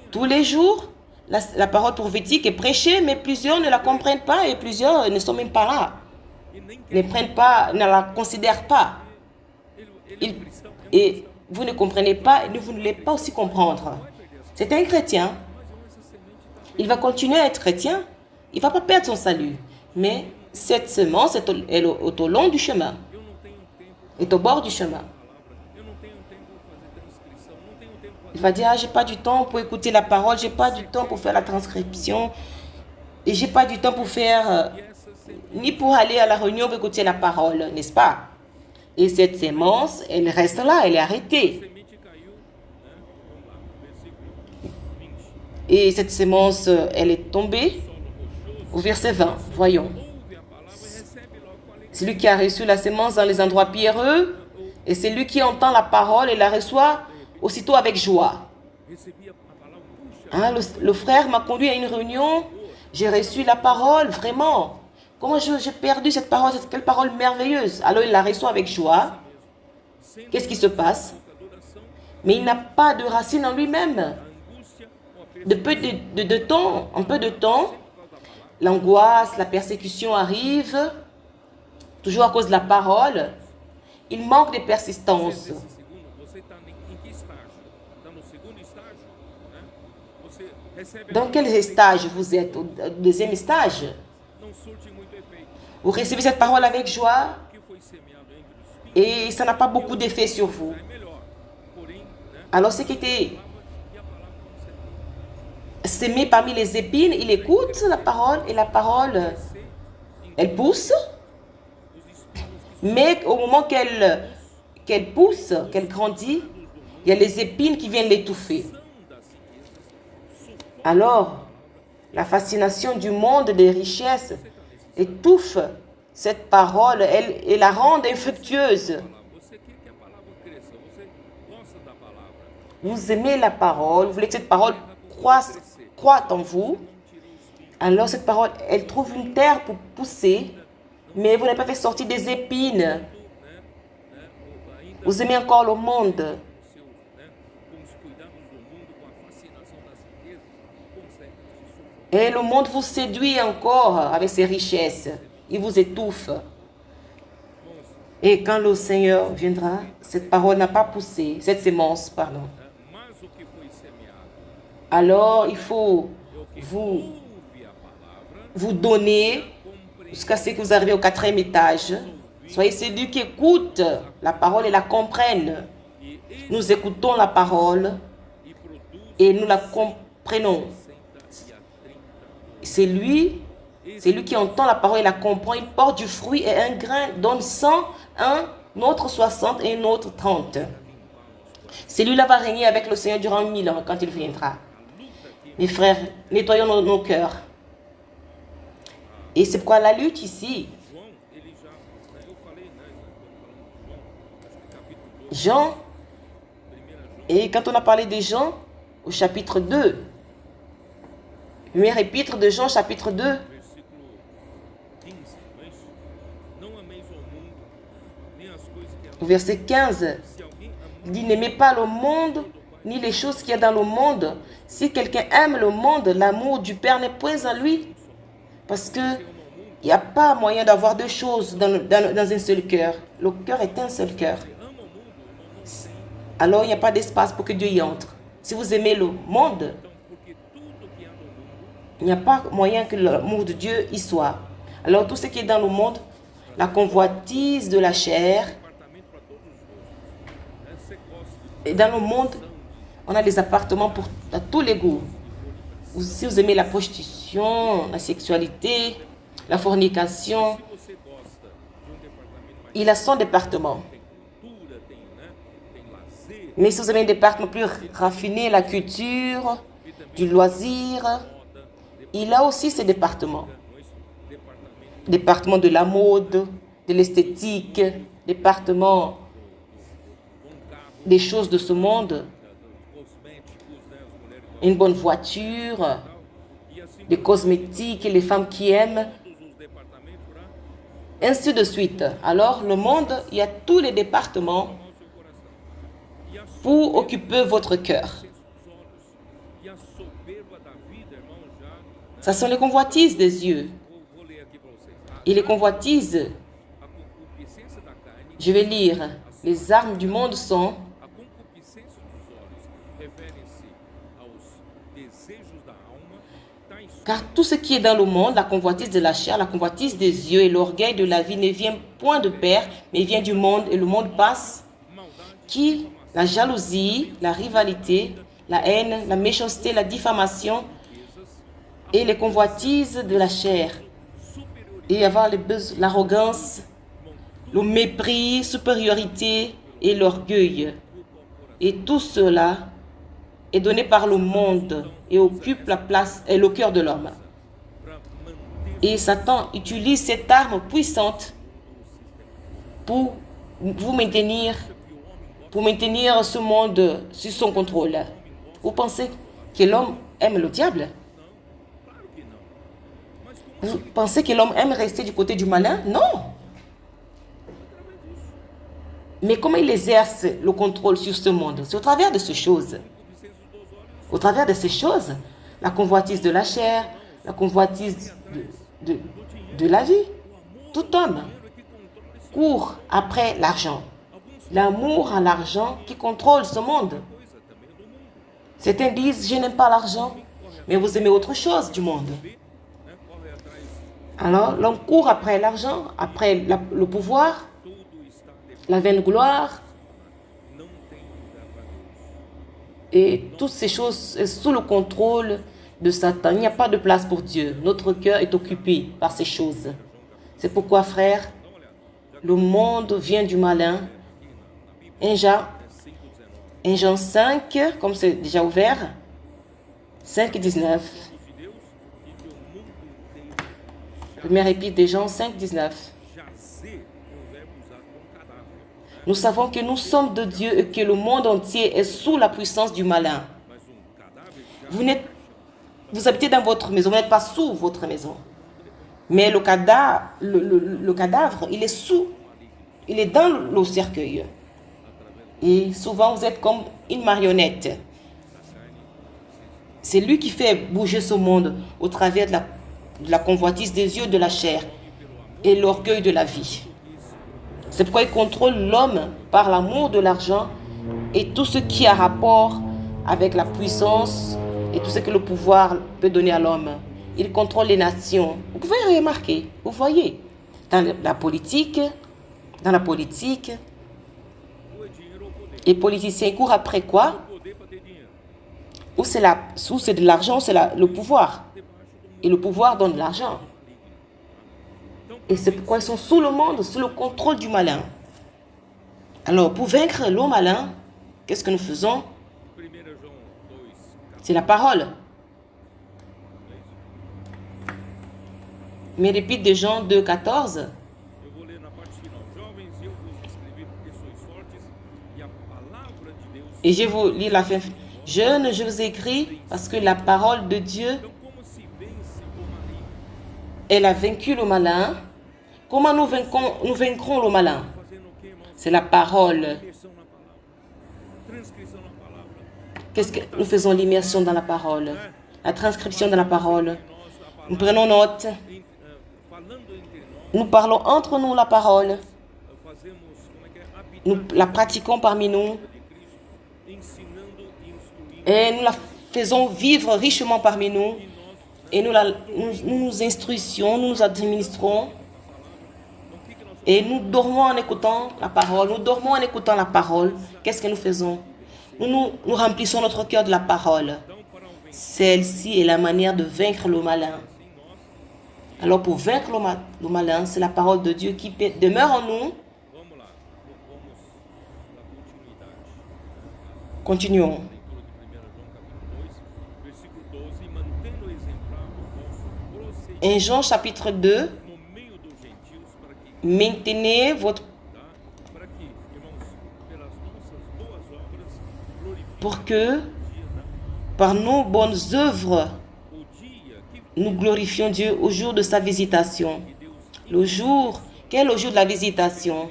Tous les jours, la parole prophétique est prêchée, mais plusieurs ne la comprennent pas et plusieurs ne sont même pas là. Ne prennent pas, ne la considèrent pas. Et vous ne comprenez pas et vous ne voulez pas aussi comprendre. C'est un chrétien. Il va continuer à être chrétien. Il ne va pas perdre son salut. Mais cette semence est au long du chemin. Est au bord du chemin. Il va dire, je n'ai pas du temps pour écouter la parole, je n'ai pas du temps pour faire la transcription, et je n'ai pas du temps pour faire, ni pour aller à la réunion pour écouter la parole, n'est-ce pas? Et cette sémence, elle reste là, elle est arrêtée. Et cette sémence, elle est tombée Au verset 20, voyons. Celui qui a reçu la sémence dans les endroits pierreux, et c'est lui qui entend la parole et la reçoit aussitôt avec joie. Hein, le frère m'a conduit à une réunion, j'ai reçu la parole, vraiment. Comment j'ai perdu cette parole, quelle parole merveilleuse. Alors il la reçoit avec joie. Qu'est-ce qui se passe? Mais il n'a pas de racine en lui-même. De temps, un peu de temps, l'angoisse, la persécution arrive, toujours à cause de la parole. Il manque de persistance. Dans quel stage vous êtes? Au deuxième stage? Vous recevez cette parole avec joie et ça n'a pas beaucoup d'effet sur vous. Alors ce qui était semé parmi les épines, il écoute la parole et la parole, elle pousse. Mais au moment qu'elle pousse, qu'elle grandit, il y a les épines qui viennent l'étouffer. Alors, la fascination du monde des richesses étouffe cette parole et la rend infructueuse. Vous aimez la parole, vous voulez que cette parole croît en vous. Alors cette parole, elle trouve une terre pour pousser, mais vous n'avez pas fait sortir des épines. Vous aimez encore le monde. Et le monde vous séduit encore avec ses richesses. Il vous étouffe. Et quand le Seigneur viendra, cette parole n'a pas poussé, cette sémence, pardon. Alors, il faut vous donner jusqu'à ce que vous arrivez au 4e étage. Soyez celui qui écoute la parole et la comprenne. Nous écoutons la parole et nous la comprenons. C'est lui qui entend la parole et la comprend. Il porte du fruit et un grain donne 100, un autre 60 et un autre 30. Celui-là va régner avec le Seigneur durant 1000 ans quand il viendra. Mes frères, nettoyons nos cœurs. Et c'est pourquoi la lutte ici. Jean, et quand on a parlé de Jean, au chapitre 2, première épître de Jean, chapitre 2, au verset 15, il dit « N'aimez pas le monde, ni les choses qu'il y a dans le monde. Si quelqu'un aime le monde, l'amour du Père n'est point en lui. » Parce qu'il n'y a pas moyen d'avoir deux choses dans un seul cœur. Le cœur est un seul cœur. Alors il n'y a pas d'espace pour que Dieu y entre. Si vous aimez le monde, il n'y a pas moyen que l'amour de Dieu y soit. Alors tout ce qui est dans le monde, la convoitise de la chair. Et dans le monde, on a des appartements pour tous les goûts. Si vous aimez la prostitution, la sexualité, la fornication, il a son département. Mais si vous aimez un département plus raffiné, la culture, du loisir, il a aussi ses départements. Département de la mode, de l'esthétique, département des choses de ce monde, une bonne voiture, des cosmétiques, les femmes qui aiment, ainsi de suite. Alors, le monde, il y a tous les départements pour occuper votre cœur. Ça sont les convoitises des yeux. Et les convoitises, je vais lire, les armes du monde sont car tout ce qui est dans le monde, la convoitise de la chair, la convoitise des yeux et l'orgueil de la vie ne vient point de père, mais vient du monde et le monde passe. Qui la jalousie, la rivalité, la haine, la méchanceté, la diffamation et les convoitises de la chair. Et avoir l'arrogance, le mépris, supériorité et l'orgueil. Et tout cela est donné par le monde et occupe la place et le cœur de l'homme. Et Satan utilise cette arme puissante pour maintenir ce monde sous son contrôle. Vous pensez que l'homme aime le diable? Vous pensez que l'homme aime rester du côté du malin? Non. Mais comment il exerce le contrôle sur ce monde? C'est au travers de ces choses. Au travers de ces choses, la convoitise de la chair, la convoitise de la vie. Tout homme court après l'argent. L'amour à l'argent qui contrôle ce monde. Certains disent, je n'aime pas l'argent, mais vous aimez autre chose du monde. Alors, l'on court après l'argent, après le pouvoir, la vaine gloire, et toutes ces choses sont sous le contrôle de Satan. Il n'y a pas de place pour Dieu. Notre cœur est occupé par ces choses. C'est pourquoi, frères, le monde vient du malin. 1 Jean 5, comme c'est déjà ouvert, 5, 19. Première épître de Jean 5, 19. Nous savons que nous sommes de Dieu et que le monde entier est sous la puissance du malin. Vous habitez dans votre maison, vous n'êtes pas sous votre maison. Mais le cadavre, il est dans le cercueil. Et souvent, vous êtes comme une marionnette. C'est lui qui fait bouger ce monde au travers de la convoitise des yeux de la chair et l'orgueil de la vie. C'est pourquoi il contrôle l'homme par l'amour de l'argent et tout ce qui a rapport avec la puissance et tout ce que le pouvoir peut donner à l'homme. Il contrôle les nations. Vous pouvez remarquer, vous voyez, dans la politique, les politiciens courent après quoi? Ou c'est de l'argent, ou c'est le pouvoir. Et le pouvoir donne de l'argent. Et c'est pourquoi ils sont sous le monde, sous le contrôle du malin. Alors, pour vaincre le malin, qu'est-ce que nous faisons? C'est la parole. Mais l'épître de Jean 2, 14. Et je vous lis la fin. Jeunes, je vous écris parce que la parole de Dieu, elle a vaincu le malin. Comment nous vaincrons le malin? C'est la parole. Qu'est-ce que nous faisons? L'immersion dans la parole, la transcription dans la parole. Nous prenons note. Nous parlons entre nous la parole. Nous la pratiquons parmi nous. Et nous la faisons vivre richement parmi nous. Et nous nous instruisons, nous nous administrons. Et nous dormons en écoutant la parole. Nous dormons en écoutant la parole. Qu'est-ce que nous faisons? Nous remplissons notre cœur de la parole. Celle-ci est la manière de vaincre le malin. Alors pour vaincre le malin, c'est la parole de Dieu qui demeure en nous. Continuons. En Jean chapitre 2, maintenez votre... pour que par nos bonnes œuvres, nous glorifions Dieu au jour de sa visitation. Le jour, quel est le jour de la visitation?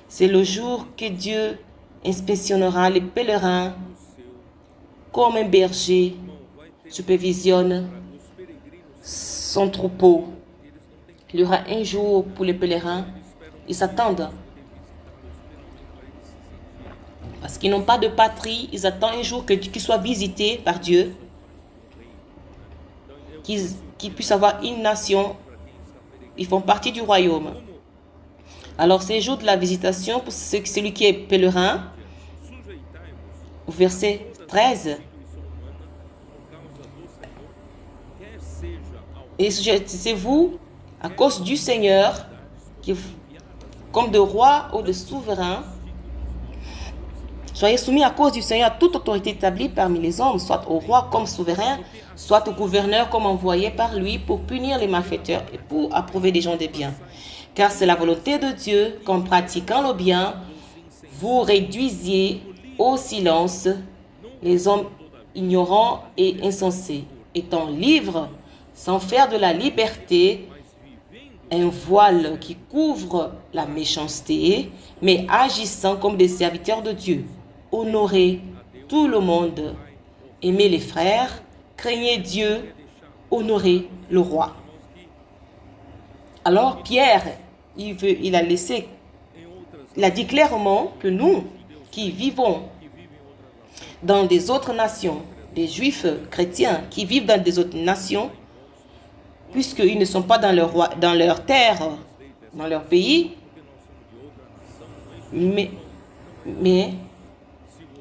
C'est le jour que Dieu inspectionnera les pèlerins comme un berger supervisionne son troupeau. Il y aura un jour pour les pèlerins. Ils s'attendent. Parce qu'ils n'ont pas de patrie, ils attendent un jour qu'ils soient visités par Dieu. Qu'ils puissent avoir une nation. Ils font partie du royaume. Alors, c'est le jour de la visitation pour celui qui est pèlerin. Au verset 13. Et c'est vous, à cause du Seigneur, qui, comme de roi ou de souverain, Soyez soumis à cause du Seigneur à toute autorité établie parmi les hommes, soit au roi comme souverain, soit au gouverneur comme envoyé par lui pour punir les malfaiteurs et pour approuver des gens de bien. Car c'est la volonté de Dieu qu'en pratiquant le bien, vous réduisiez au silence les hommes ignorants et insensés, étant libres, sans faire de la liberté un voile qui couvre la méchanceté, mais agissant comme des serviteurs de Dieu. Honorez tout le monde, aimez les frères, craignez Dieu, honorez le roi. Alors Pierre, il a dit clairement que nous qui vivons dans des autres nations, des juifs chrétiens qui vivent dans des autres nations, puisqu'ils ne sont pas dans leur terre, dans leur pays, mais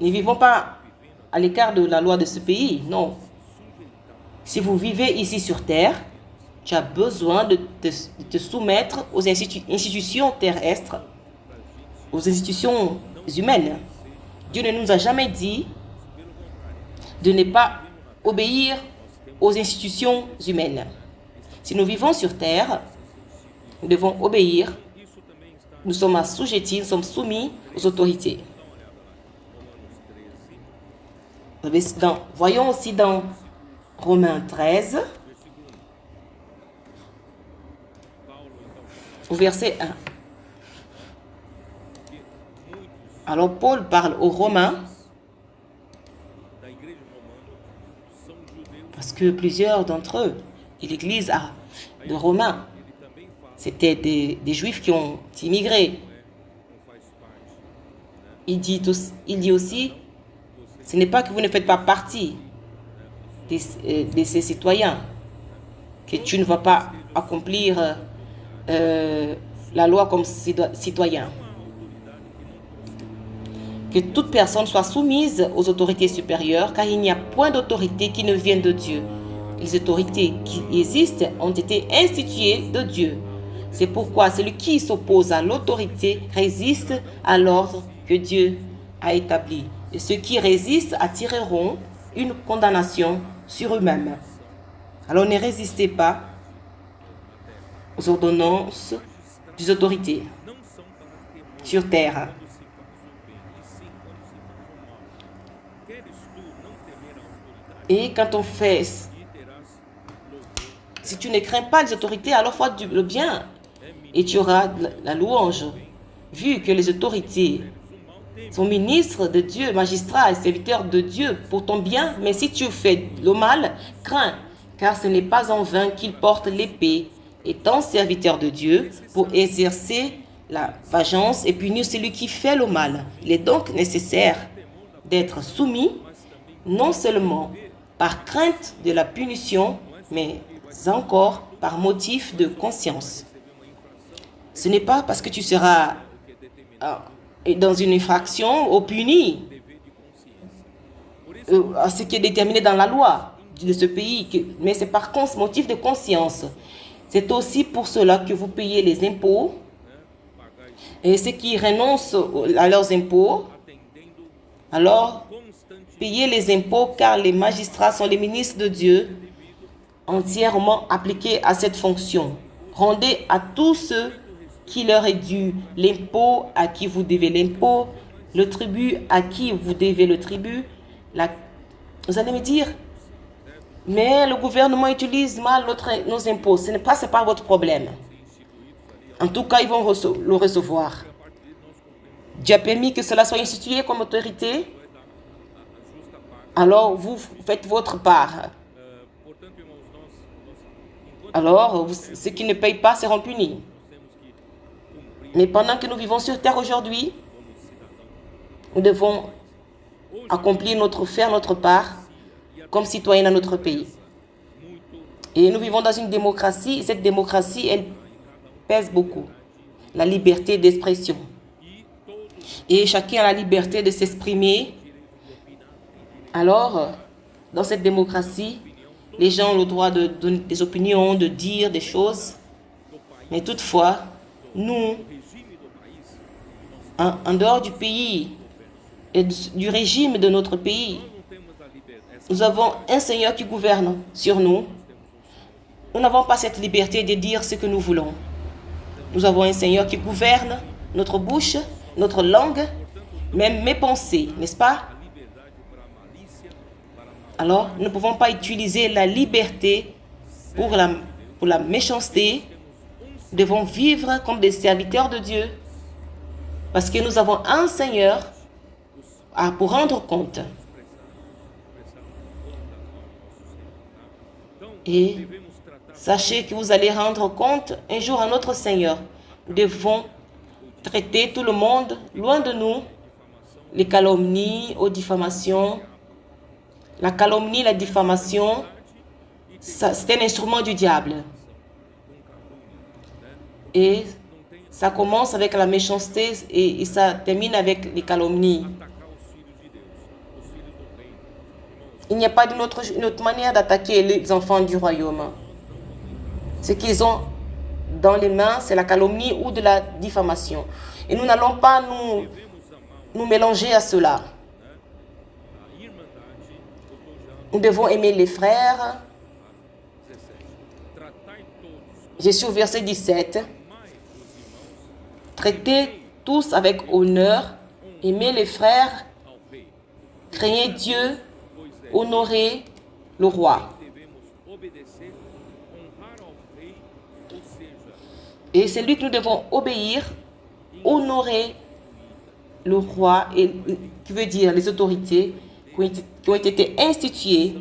ne vivons pas à l'écart de la loi de ce pays, non. Si vous vivez ici sur terre, tu as besoin de te soumettre aux institutions terrestres, aux institutions humaines. Dieu ne nous a jamais dit de ne pas obéir aux institutions humaines. Si nous vivons sur terre, nous devons obéir. Nous sommes assujettis, nous sommes soumis aux autorités. Voyons aussi dans Romains 13, au verset 1. Alors Paul parle aux Romains parce que plusieurs d'entre eux, et l'église de Romains, c'était des Juifs qui ont immigré. Il dit aussi, ce n'est pas que vous ne faites pas partie de ces citoyens, que tu ne vas pas accomplir la loi comme citoyen. Que toute personne soit soumise aux autorités supérieures, car il n'y a point d'autorité qui ne vienne de Dieu. Les autorités qui existent ont été instituées de Dieu. C'est pourquoi celui qui s'oppose à l'autorité résiste à l'ordre que Dieu a établi. Et ceux qui résistent attireront une condamnation sur eux-mêmes. Alors ne résistez pas aux ordonnances des autorités sur terre. Et quand on fait, si tu ne crains pas les autorités, alors fais le bien et tu auras la louange. Vu que les autorités sont ministres de Dieu, magistrats et serviteurs de Dieu pour ton bien, mais si tu fais le mal, crains, car ce n'est pas en vain qu'ils portent l'épée, étant serviteurs de Dieu, pour exercer la vengeance et punir celui qui fait le mal. Il est donc nécessaire d'être soumis, non seulement par crainte de la punition, mais encore par motif de conscience. Ce n'est pas parce que tu seras dans une infraction ou puni à ce qui est déterminé dans la loi de ce pays, mais c'est par motif de conscience. C'est aussi pour cela que vous payez les impôts, et ceux qui renoncent à leurs impôts, alors payez les impôts, car les magistrats sont les ministres de Dieu, entièrement appliqués à cette fonction. Rendez à tous ceux qui leur est dû l'impôt à qui vous devez l'impôt, le tribut à qui vous devez le tribut. Vous allez me dire, mais le gouvernement utilise mal nos impôts. Ce n'est pas votre problème. En tout cas, ils vont le recevoir. Dieu a permis que cela soit institué comme autorité. Alors, vous faites votre part. Alors, ceux qui ne payent pas seront punis. Mais pendant que nous vivons sur terre aujourd'hui, nous devons faire notre part comme citoyens dans notre pays. Et nous vivons dans une démocratie, et cette démocratie, elle pèse beaucoup. La liberté d'expression. Et chacun a la liberté de s'exprimer. Alors, dans cette démocratie, les gens ont le droit de donner des opinions, de dire des choses. Mais toutefois, nous, en dehors du pays et du régime de notre pays. Nous avons un Seigneur qui gouverne sur nous. Nous n'avons pas cette liberté de dire ce que nous voulons. Nous avons un Seigneur qui gouverne notre bouche, notre langue, même mes pensées, n'est-ce pas? Alors, nous ne pouvons pas utiliser la liberté pour la méchanceté. Nous devons vivre comme des serviteurs de Dieu parce que nous avons un Seigneur pour rendre compte. Et sachez que vous allez rendre compte un jour à notre Seigneur. Nous devons traiter tout le monde loin de nous, les calomnies aux diffamations. La calomnie, la diffamation, c'est un instrument du diable. Et ça commence avec la méchanceté et ça termine avec les calomnies. Il n'y a pas une autre manière d'attaquer les enfants du royaume. Ce qu'ils ont dans les mains, c'est la calomnie ou de la diffamation. Et nous n'allons pas nous mélanger à cela. Nous devons aimer les frères. Je suis au verset 17. Traitez tous avec honneur, aimez les frères, craignez Dieu, honorez le roi. Et c'est lui que nous devons obéir, honorer le roi, et qui veut dire les autorités qui ont été instituées.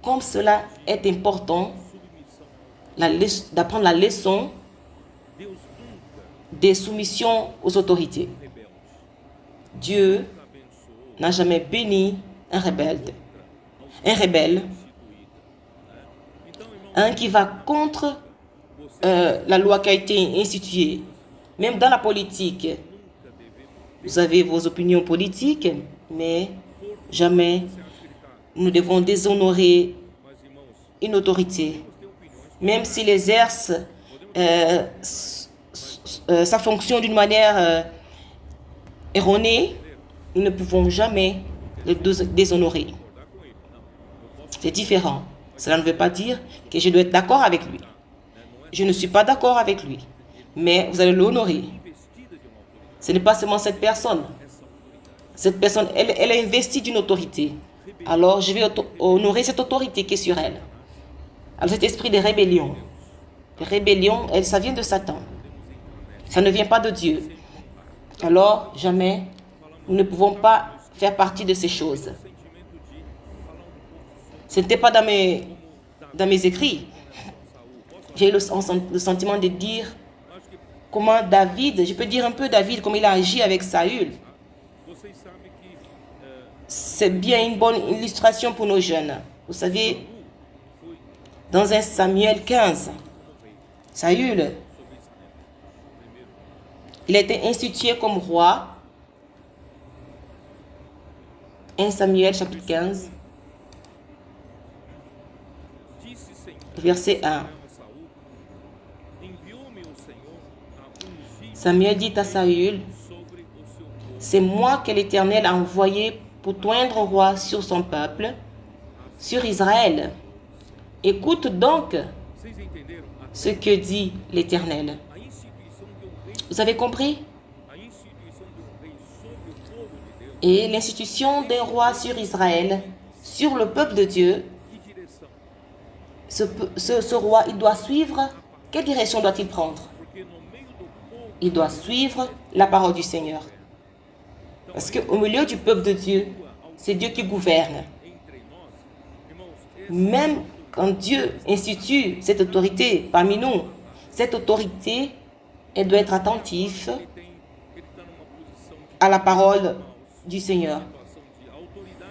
Comme cela est important d'apprendre la leçon des soumissions aux autorités. Dieu n'a jamais béni un rebelle, un qui va contre la loi qui a été instituée. Même dans la politique, vous avez vos opinions politiques, mais jamais nous devons déshonorer une autorité. Même s'il exerce sa fonction d'une manière erronée, nous ne pouvons jamais le déshonorer. C'est différent. Cela ne veut pas dire que je dois être d'accord avec lui. Je ne suis pas d'accord avec lui, mais vous allez l'honorer. Ce n'est pas seulement cette personne. Cette personne, elle est investie d'une autorité. Alors, je vais honorer cette autorité qui est sur elle. Alors, cet esprit de rébellion. La rébellion, ça vient de Satan. Ça ne vient pas de Dieu. Alors, jamais, nous ne pouvons pas faire partie de ces choses. Ce n'était pas dans mes écrits. J'ai eu le sentiment de dire comment David, je peux dire un peu David, comment il a agi avec Saül. C'est bien une bonne illustration pour nos jeunes. Vous savez, dans 1 Samuel 15, Saül, il a été institué comme roi. 1 Samuel chapitre 15, verset 1. Samuel dit à Saül, « C'est moi que l'Éternel a envoyé pour t'oindre roi sur son peuple, sur Israël. Écoute donc ce que dit l'Éternel. » Vous avez compris? Et l'institution d'un roi sur Israël, sur le peuple de Dieu, ce roi, il doit suivre, quelle direction doit-il prendre? Il doit suivre la parole du Seigneur. Parce qu'au milieu du peuple de Dieu, c'est Dieu qui gouverne. Même quand Dieu institue cette autorité parmi nous, cette autorité, elle doit être attentive à la parole du Seigneur.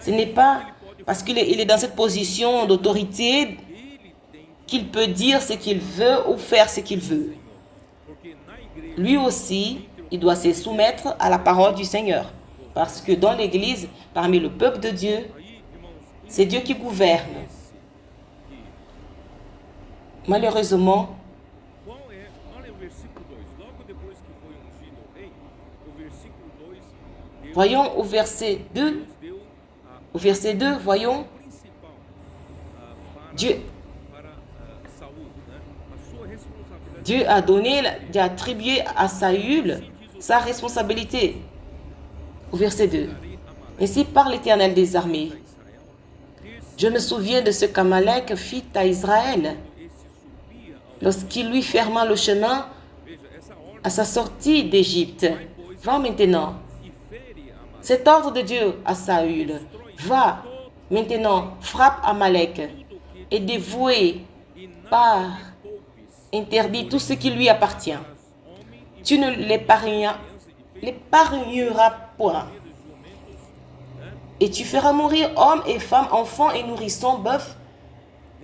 Ce n'est pas parce qu'il est dans cette position d'autorité qu'il peut dire ce qu'il veut ou faire ce qu'il veut. Lui aussi, il doit se soumettre à la parole du Seigneur. Parce que dans l'Église, parmi le peuple de Dieu, c'est Dieu qui gouverne. Malheureusement, Voyons au verset 2. Au verset 2, voyons, Dieu a attribué à Saül sa responsabilité. Au verset 2. Ainsi parle l'Éternel des armées. Je me souviens de ce qu'Amalek fit à Israël lorsqu'il lui ferma le chemin à sa sortie d'Égypte. Va maintenant. Cet ordre de Dieu à Saül. Va maintenant, frappe Amalek et dévoué par interdit tout ce qui lui appartient. Tu ne l'épargneras point. Et tu feras mourir hommes et femmes, enfants et nourrissons, bœufs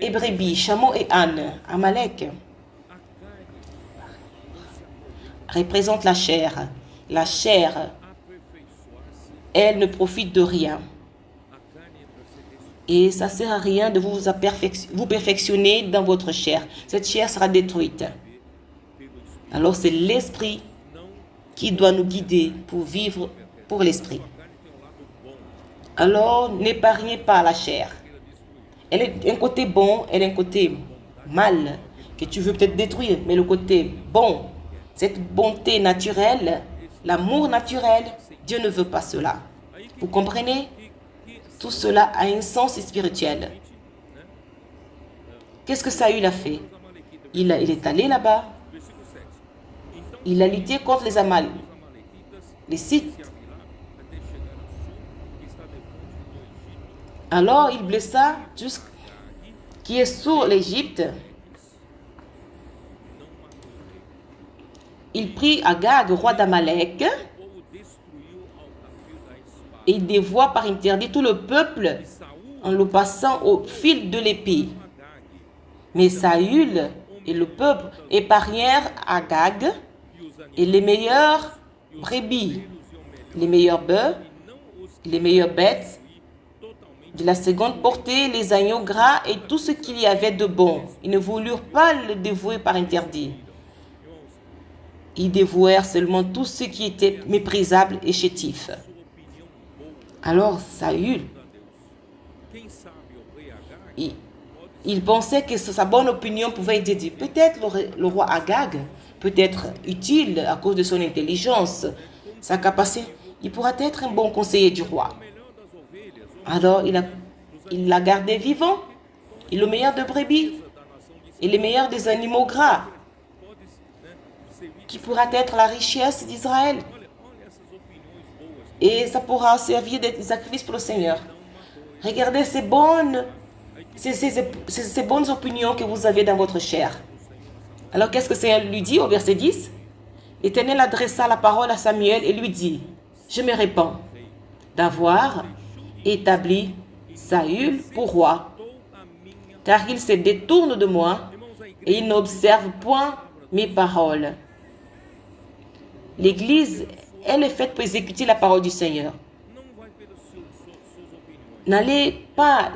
et brebis, chameaux et ânes. Amalek représente la chair. La chair, elle ne profite de rien. Et ça ne sert à rien de vous perfectionner dans votre chair. Cette chair sera détruite. Alors c'est l'esprit qui doit nous guider pour vivre pour l'esprit. Alors n'épargnez pas la chair. Elle est un côté bon, elle est un côté mal que tu veux peut-être détruire. Mais le côté bon, cette bonté naturelle, l'amour naturel, Dieu ne veut pas cela. Vous comprenez? Tout cela a un sens spirituel. Qu'est-ce que Saül a fait? Il est allé là-bas. Il a lutté contre les Amal, les Sites. Alors il blessa tout ce qui est sur l'Égypte. Il prit Agag, roi d'Amalek, et il dévoua par interdit tout le peuple en le passant au fil de l'épée. Mais Saül et le peuple épargnèrent Agag et les meilleurs brebis, les meilleurs bœufs, les meilleures bêtes de la seconde portée, les agneaux gras et tout ce qu'il y avait de bon. Ils ne voulurent pas le dévouer par interdit. Ils dévouèrent seulement tout ce qui était méprisable et chétif. Alors Saül, il pensait que sa bonne opinion pouvait aider. Peut-être le roi Agag peut être utile à cause de son intelligence, sa capacité. Il pourra être un bon conseiller du roi. Alors il l'a gardé vivant, et le meilleur de brebis, et le meilleur des animaux gras, qui pourra être la richesse d'Israël. Et ça pourra servir de sacrifice pour le Seigneur. Regardez ces bonnes opinions que vous avez dans votre chair. Alors qu'est-ce que le Seigneur lui dit au verset 10? L'Éternel adressa la parole à Samuel et lui dit: Je me répands d'avoir établi Saül pour roi, car il se détourne de moi et il n'observe point mes paroles. L'Église, elle est faite pour exécuter la parole du Seigneur. N'allez pas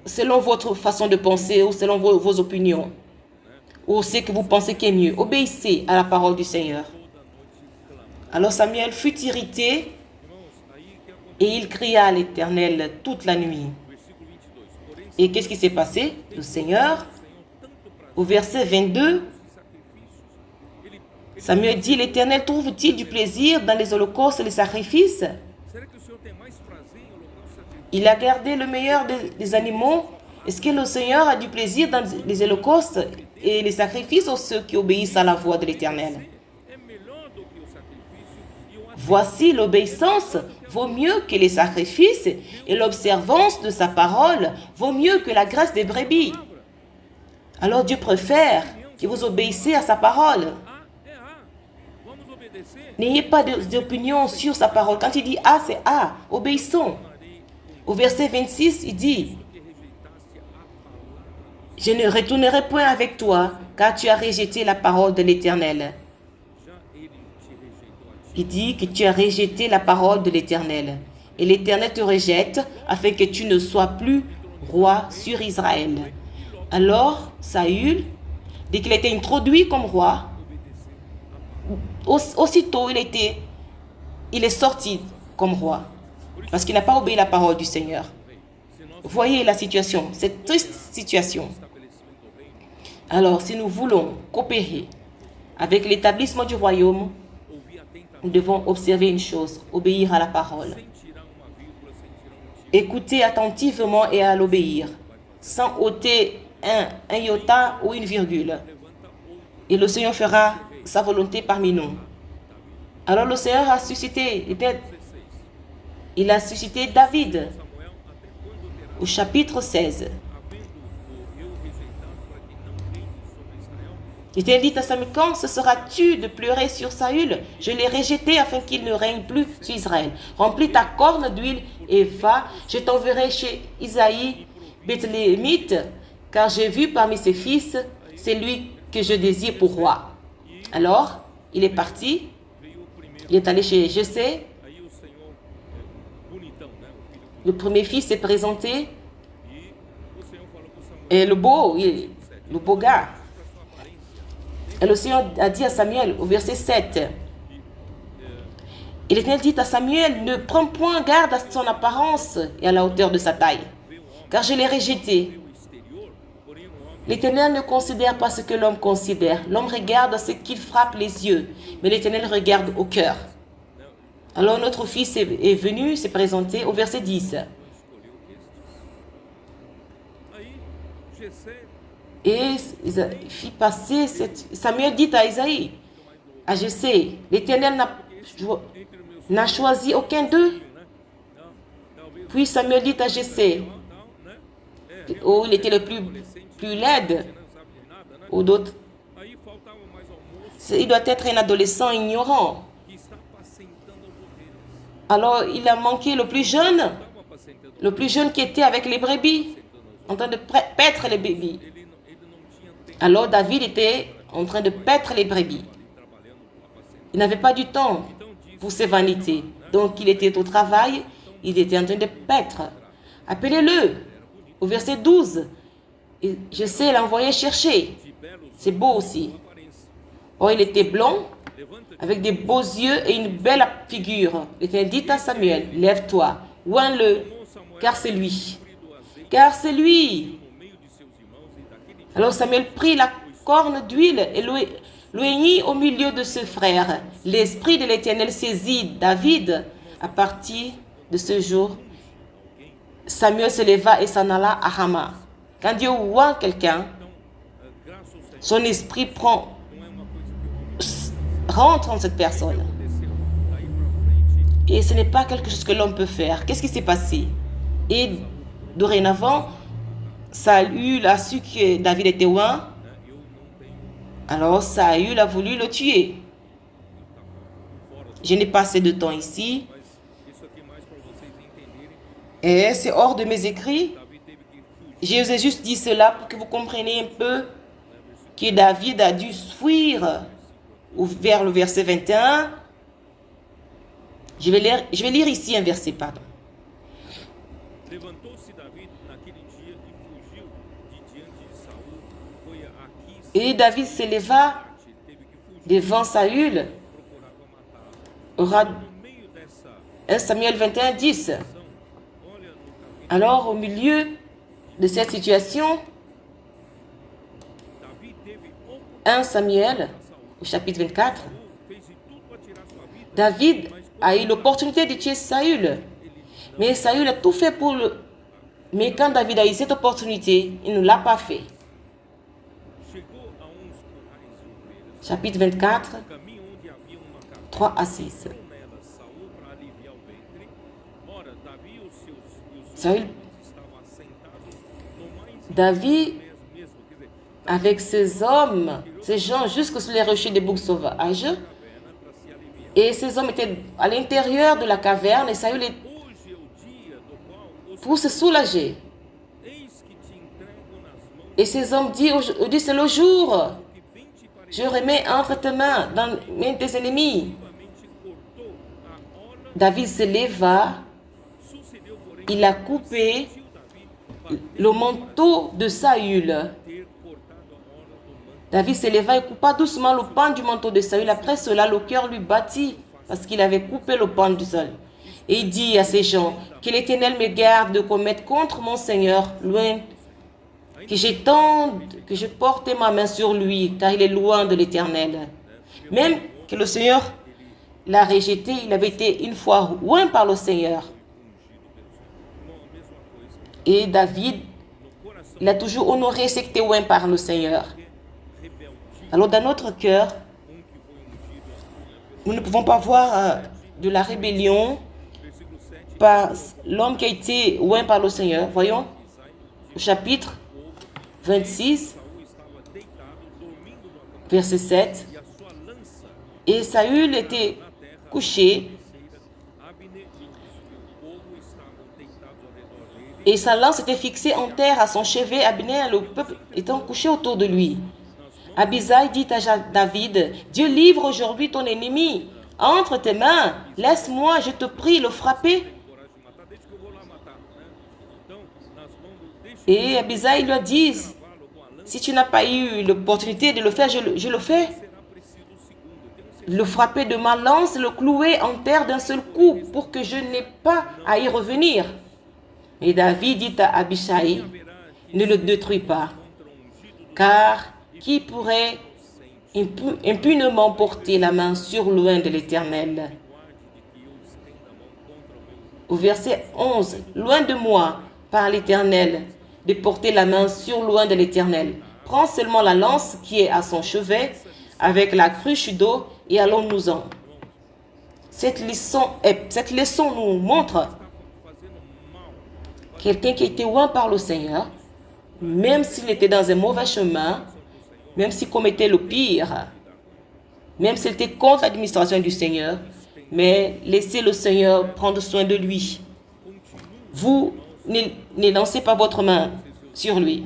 selon votre façon de penser ou selon vos opinions ou ce que vous pensez qui est mieux. Obéissez à la parole du Seigneur. Alors Samuel fut irrité et il cria à l'Éternel toute la nuit. Et qu'est-ce qui s'est passé? Le Seigneur, au verset 22, Samuel dit: L'Éternel trouve-t-il du plaisir dans les holocaustes et les sacrifices? Il a gardé le meilleur des animaux. Est-ce que le Seigneur a du plaisir dans les holocaustes et les sacrifices, ou ceux qui obéissent à la voix de l'Éternel? Voici, l'obéissance vaut mieux que les sacrifices, et l'observance de sa parole vaut mieux que la graisse des brebis. Alors Dieu préfère que vous obéissiez à sa parole. N'ayez pas d'opinion sur sa parole. Quand il dit A, c'est A. Obéissons. Au verset 26, il dit: Je ne retournerai point avec toi, car tu as rejeté la parole de l'Éternel. Il dit que tu as rejeté la parole de l'Éternel. Et l'Éternel te rejette afin que tu ne sois plus roi sur Israël. Alors, Saül, dès qu'il était introduit comme roi, aussitôt il est sorti comme roi. Parce qu'il n'a pas obéi à la parole du Seigneur. Voyez la situation, cette triste situation. Alors, si nous voulons coopérer avec l'établissement du royaume, nous devons observer une chose, obéir à la parole. Écouter attentivement et à l'obéir, sans ôter un iota ou une virgule. Et le Seigneur fera sa volonté parmi nous. Alors le Seigneur a suscité, il a suscité David au chapitre 16. Il était dit à Samuel, quand ce sera-tu de pleurer sur Saül? Je l'ai rejeté afin qu'il ne règne plus sur Israël. Remplis ta corne d'huile et va, je t'enverrai chez Isaïe, Bethléemite, car j'ai vu parmi ses fils, c'est lui que je désire pour roi. Alors, il est parti, il est allé chez Jessé. Le premier fils s'est présenté, et le beau gars. Et le Seigneur a dit à Samuel au verset 7, l'Éternel dit à Samuel, ne prends point garde à son apparence et à la hauteur de sa taille, car je l'ai rejeté. L'Éternel ne considère pas ce que l'homme considère. L'homme regarde ce qu'il frappe les yeux, mais l'Éternel regarde au cœur. Alors notre fils est venu se présenter au verset 10. Et il fit passer Samuel dit à Isaïe, à Jessé, l'Éternel n'a choisi aucun d'eux. Puis Samuel dit à Jessé, où il était le plus laide, ou d'autres, il doit être un adolescent ignorant. Alors il a manqué le plus jeune qui était avec les brebis, en train de paître les brebis. Alors David était en train de paître les brebis. Il n'avait pas du temps pour ses vanités. Donc il était au travail, il était en train de paître. Appelez-le. Au verset 12, et je sais l'envoyer chercher. C'est beau aussi. Oh, il était blond, avec des beaux yeux et une belle figure. L'Éternel dit à Samuel, lève-toi, oins-le, car c'est lui. Car c'est lui. Alors Samuel prit la corne d'huile et l'oignit au milieu de ses frères. L'Esprit de l'Éternel saisit David. À partir de ce jour, Samuel se leva et s'en alla à Rama. Quand Dieu voit quelqu'un, son esprit rentre en cette personne. Et ce n'est pas quelque chose que l'homme peut faire. Qu'est-ce qui s'est passé? Et dorénavant, Saül a su que David était loin. Alors Saül a voulu le tuer. Je n'ai pas assez de temps ici. Et c'est hors de mes écrits. Je vous ai juste dit cela pour que vous compreniez un peu que David a dû fuir vers le verset 21. Je vais lire ici un verset, pardon. Et David s'éleva devant Saül. 1 Samuel 21, 10. Alors, au milieu de cette situation, 1 Samuel, au chapitre 24, David a eu l'opportunité de tuer Saül. Mais Saül a tout fait pour le... Mais quand David a eu cette opportunité, il ne l'a pas fait. Chapitre 24, 3 à 6. David, avec ses hommes, ces gens, jusque sur les rochers des boucs sauvages, et ces hommes étaient à l'intérieur de la caverne, et Saül est pour se soulager. Et ces hommes disent, c'est le jour, je remets entre tes mains, dans les mains des ennemis. David se leva, il a coupé le manteau de Saül. David se leva et coupa doucement le pan du manteau de Saül. Après cela, le cœur lui battit parce qu'il avait coupé le pan du Saül. Et il dit à ces gens, que l'Éternel me garde de commettre contre mon Seigneur, loin, que je porte ma main sur lui, car il est loin de l'Éternel. Même que le Seigneur l'a rejeté, il avait été une fois loin par le Seigneur. Et David, il a toujours honoré ce qui était loin par le Seigneur. Alors dans notre cœur, nous ne pouvons pas voir de la rébellion par l'homme qui a été loin par le Seigneur. Voyons, au chapitre 26, verset 7. Et Saül était couché et sa lance était fixée en terre à son chevet. Abner et le peuple étant couchés autour de lui. Abisai dit à David, Dieu livre aujourd'hui ton ennemi entre tes mains. Laisse-moi, je te prie, le frapper. Et Abisai lui a dit, si tu n'as pas eu l'opportunité de le faire, je le fais. Le frapper de ma lance, le clouer en terre d'un seul coup pour que je n'ai pas à y revenir. Et David dit à Abishai, ne le détruis pas, car qui pourrait impunément porter la main sur loin de l'Éternel? Au verset 11, loin de moi, par l'Éternel, de porter la main sur loin de l'Éternel. Prends seulement la lance qui est à son chevet, avec la cruche d'eau, et allons-nous-en. Cette leçon nous montre quelqu'un qui était loin par le Seigneur, même s'il était dans un mauvais chemin, même s'il commettait le pire, même s'il était contre l'administration du Seigneur, mais laissez le Seigneur prendre soin de lui. Vous ne lancez pas votre main sur lui.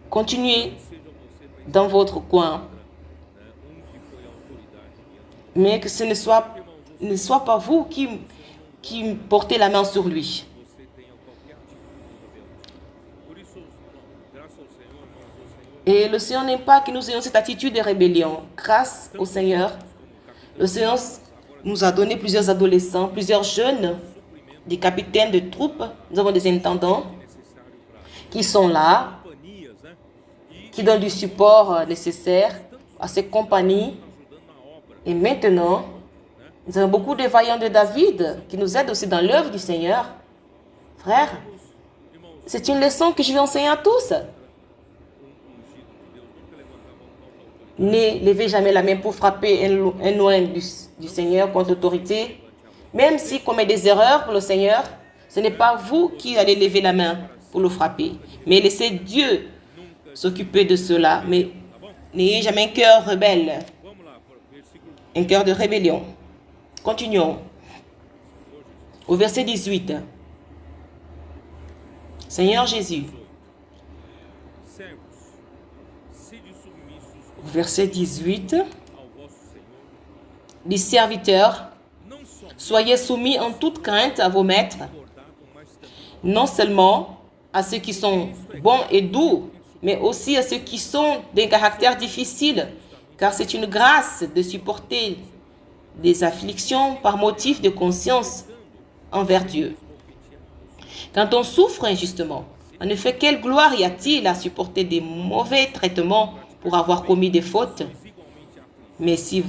Continuez dans votre coin, mais que ce ne soit pas vous qui portez la main sur lui. Et le Seigneur n'aime pas que nous ayons cette attitude de rébellion. Grâce au Seigneur, le Seigneur nous a donné plusieurs adolescents, plusieurs jeunes, des capitaines de troupes. Nous avons des intendants qui sont là, qui donnent du support nécessaire à ces compagnies. Et maintenant, nous avons beaucoup de vaillants de David qui nous aident aussi dans l'œuvre du Seigneur. Frère, c'est une leçon que je vais enseigner à tous. Ne levez jamais la main pour frapper un loin du Seigneur contre l'autorité. Même s'il commet des erreurs pour le Seigneur, ce n'est pas vous qui allez lever la main pour le frapper. Mais laissez Dieu s'occuper de cela. Mais n'ayez jamais un cœur rebelle, un cœur de rébellion. Continuons. Au verset 18. Seigneur Jésus. Verset 18. Les serviteurs, soyez soumis en toute crainte à vos maîtres, non seulement à ceux qui sont bons et doux, mais aussi à ceux qui sont d'un caractère difficile, car c'est une grâce de supporter des afflictions par motif de conscience envers Dieu. Quand on souffre injustement, en effet, quelle gloire y a-t-il à supporter des mauvais traitements pour avoir commis des fautes? Mais si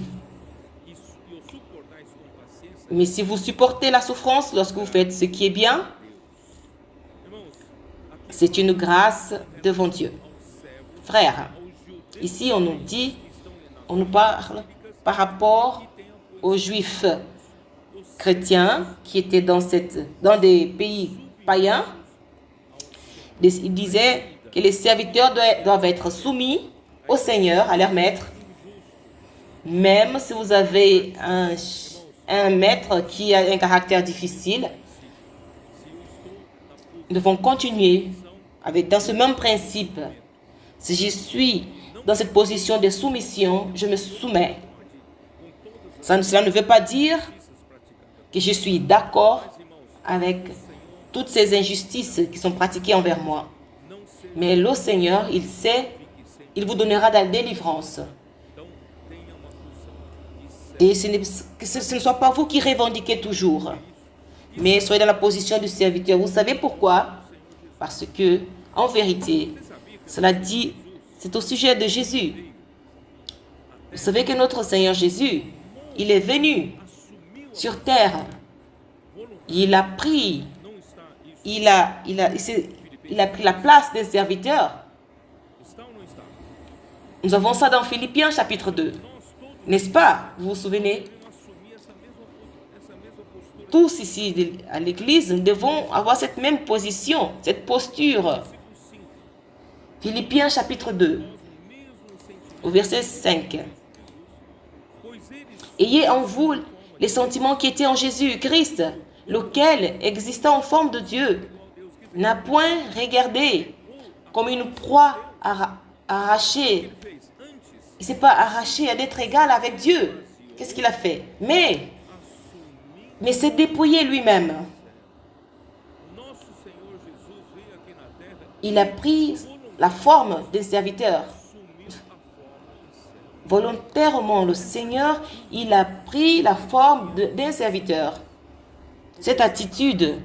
vous supportez la souffrance lorsque vous faites ce qui est bien, c'est une grâce devant Dieu. Frère, ici on nous parle par rapport aux Juifs chrétiens qui étaient dans des pays païens. Il disait que les serviteurs doivent être soumis au Seigneur, à leur maître. Même si vous avez un maître qui a un caractère difficile, nous devons continuer dans ce même principe. Si je suis dans cette position de soumission, je me soumets. Cela ne veut pas dire que je suis d'accord avec toutes ces injustices qui sont pratiquées envers moi. Mais le Seigneur, il sait, il vous donnera de la délivrance. Et que ce ne soit pas vous qui revendiquez toujours, mais soyez dans la position du serviteur. Vous savez pourquoi? Parce que, en vérité, cela dit, c'est au sujet de Jésus. Vous savez que notre Seigneur Jésus, il est venu sur terre. Il a pris, il a pris la place des serviteurs. Nous avons ça dans Philippiens chapitre 2. N'est-ce pas? Vous vous souvenez? Tous ici à l'église, nous devons avoir cette même position, cette posture. Philippiens chapitre 2, au verset 5. Ayez en vous les sentiments qui étaient en Jésus-Christ, lequel, existant en forme de Dieu, n'a point regardé comme une proie arrachée. Il ne s'est pas arraché à d'être égal avec Dieu. Qu'est-ce qu'il a fait? Mais s'est dépouillé lui-même. Il a pris la forme d'un serviteur. Volontairement, le Seigneur, il a pris la forme d'un serviteur. Cette attitude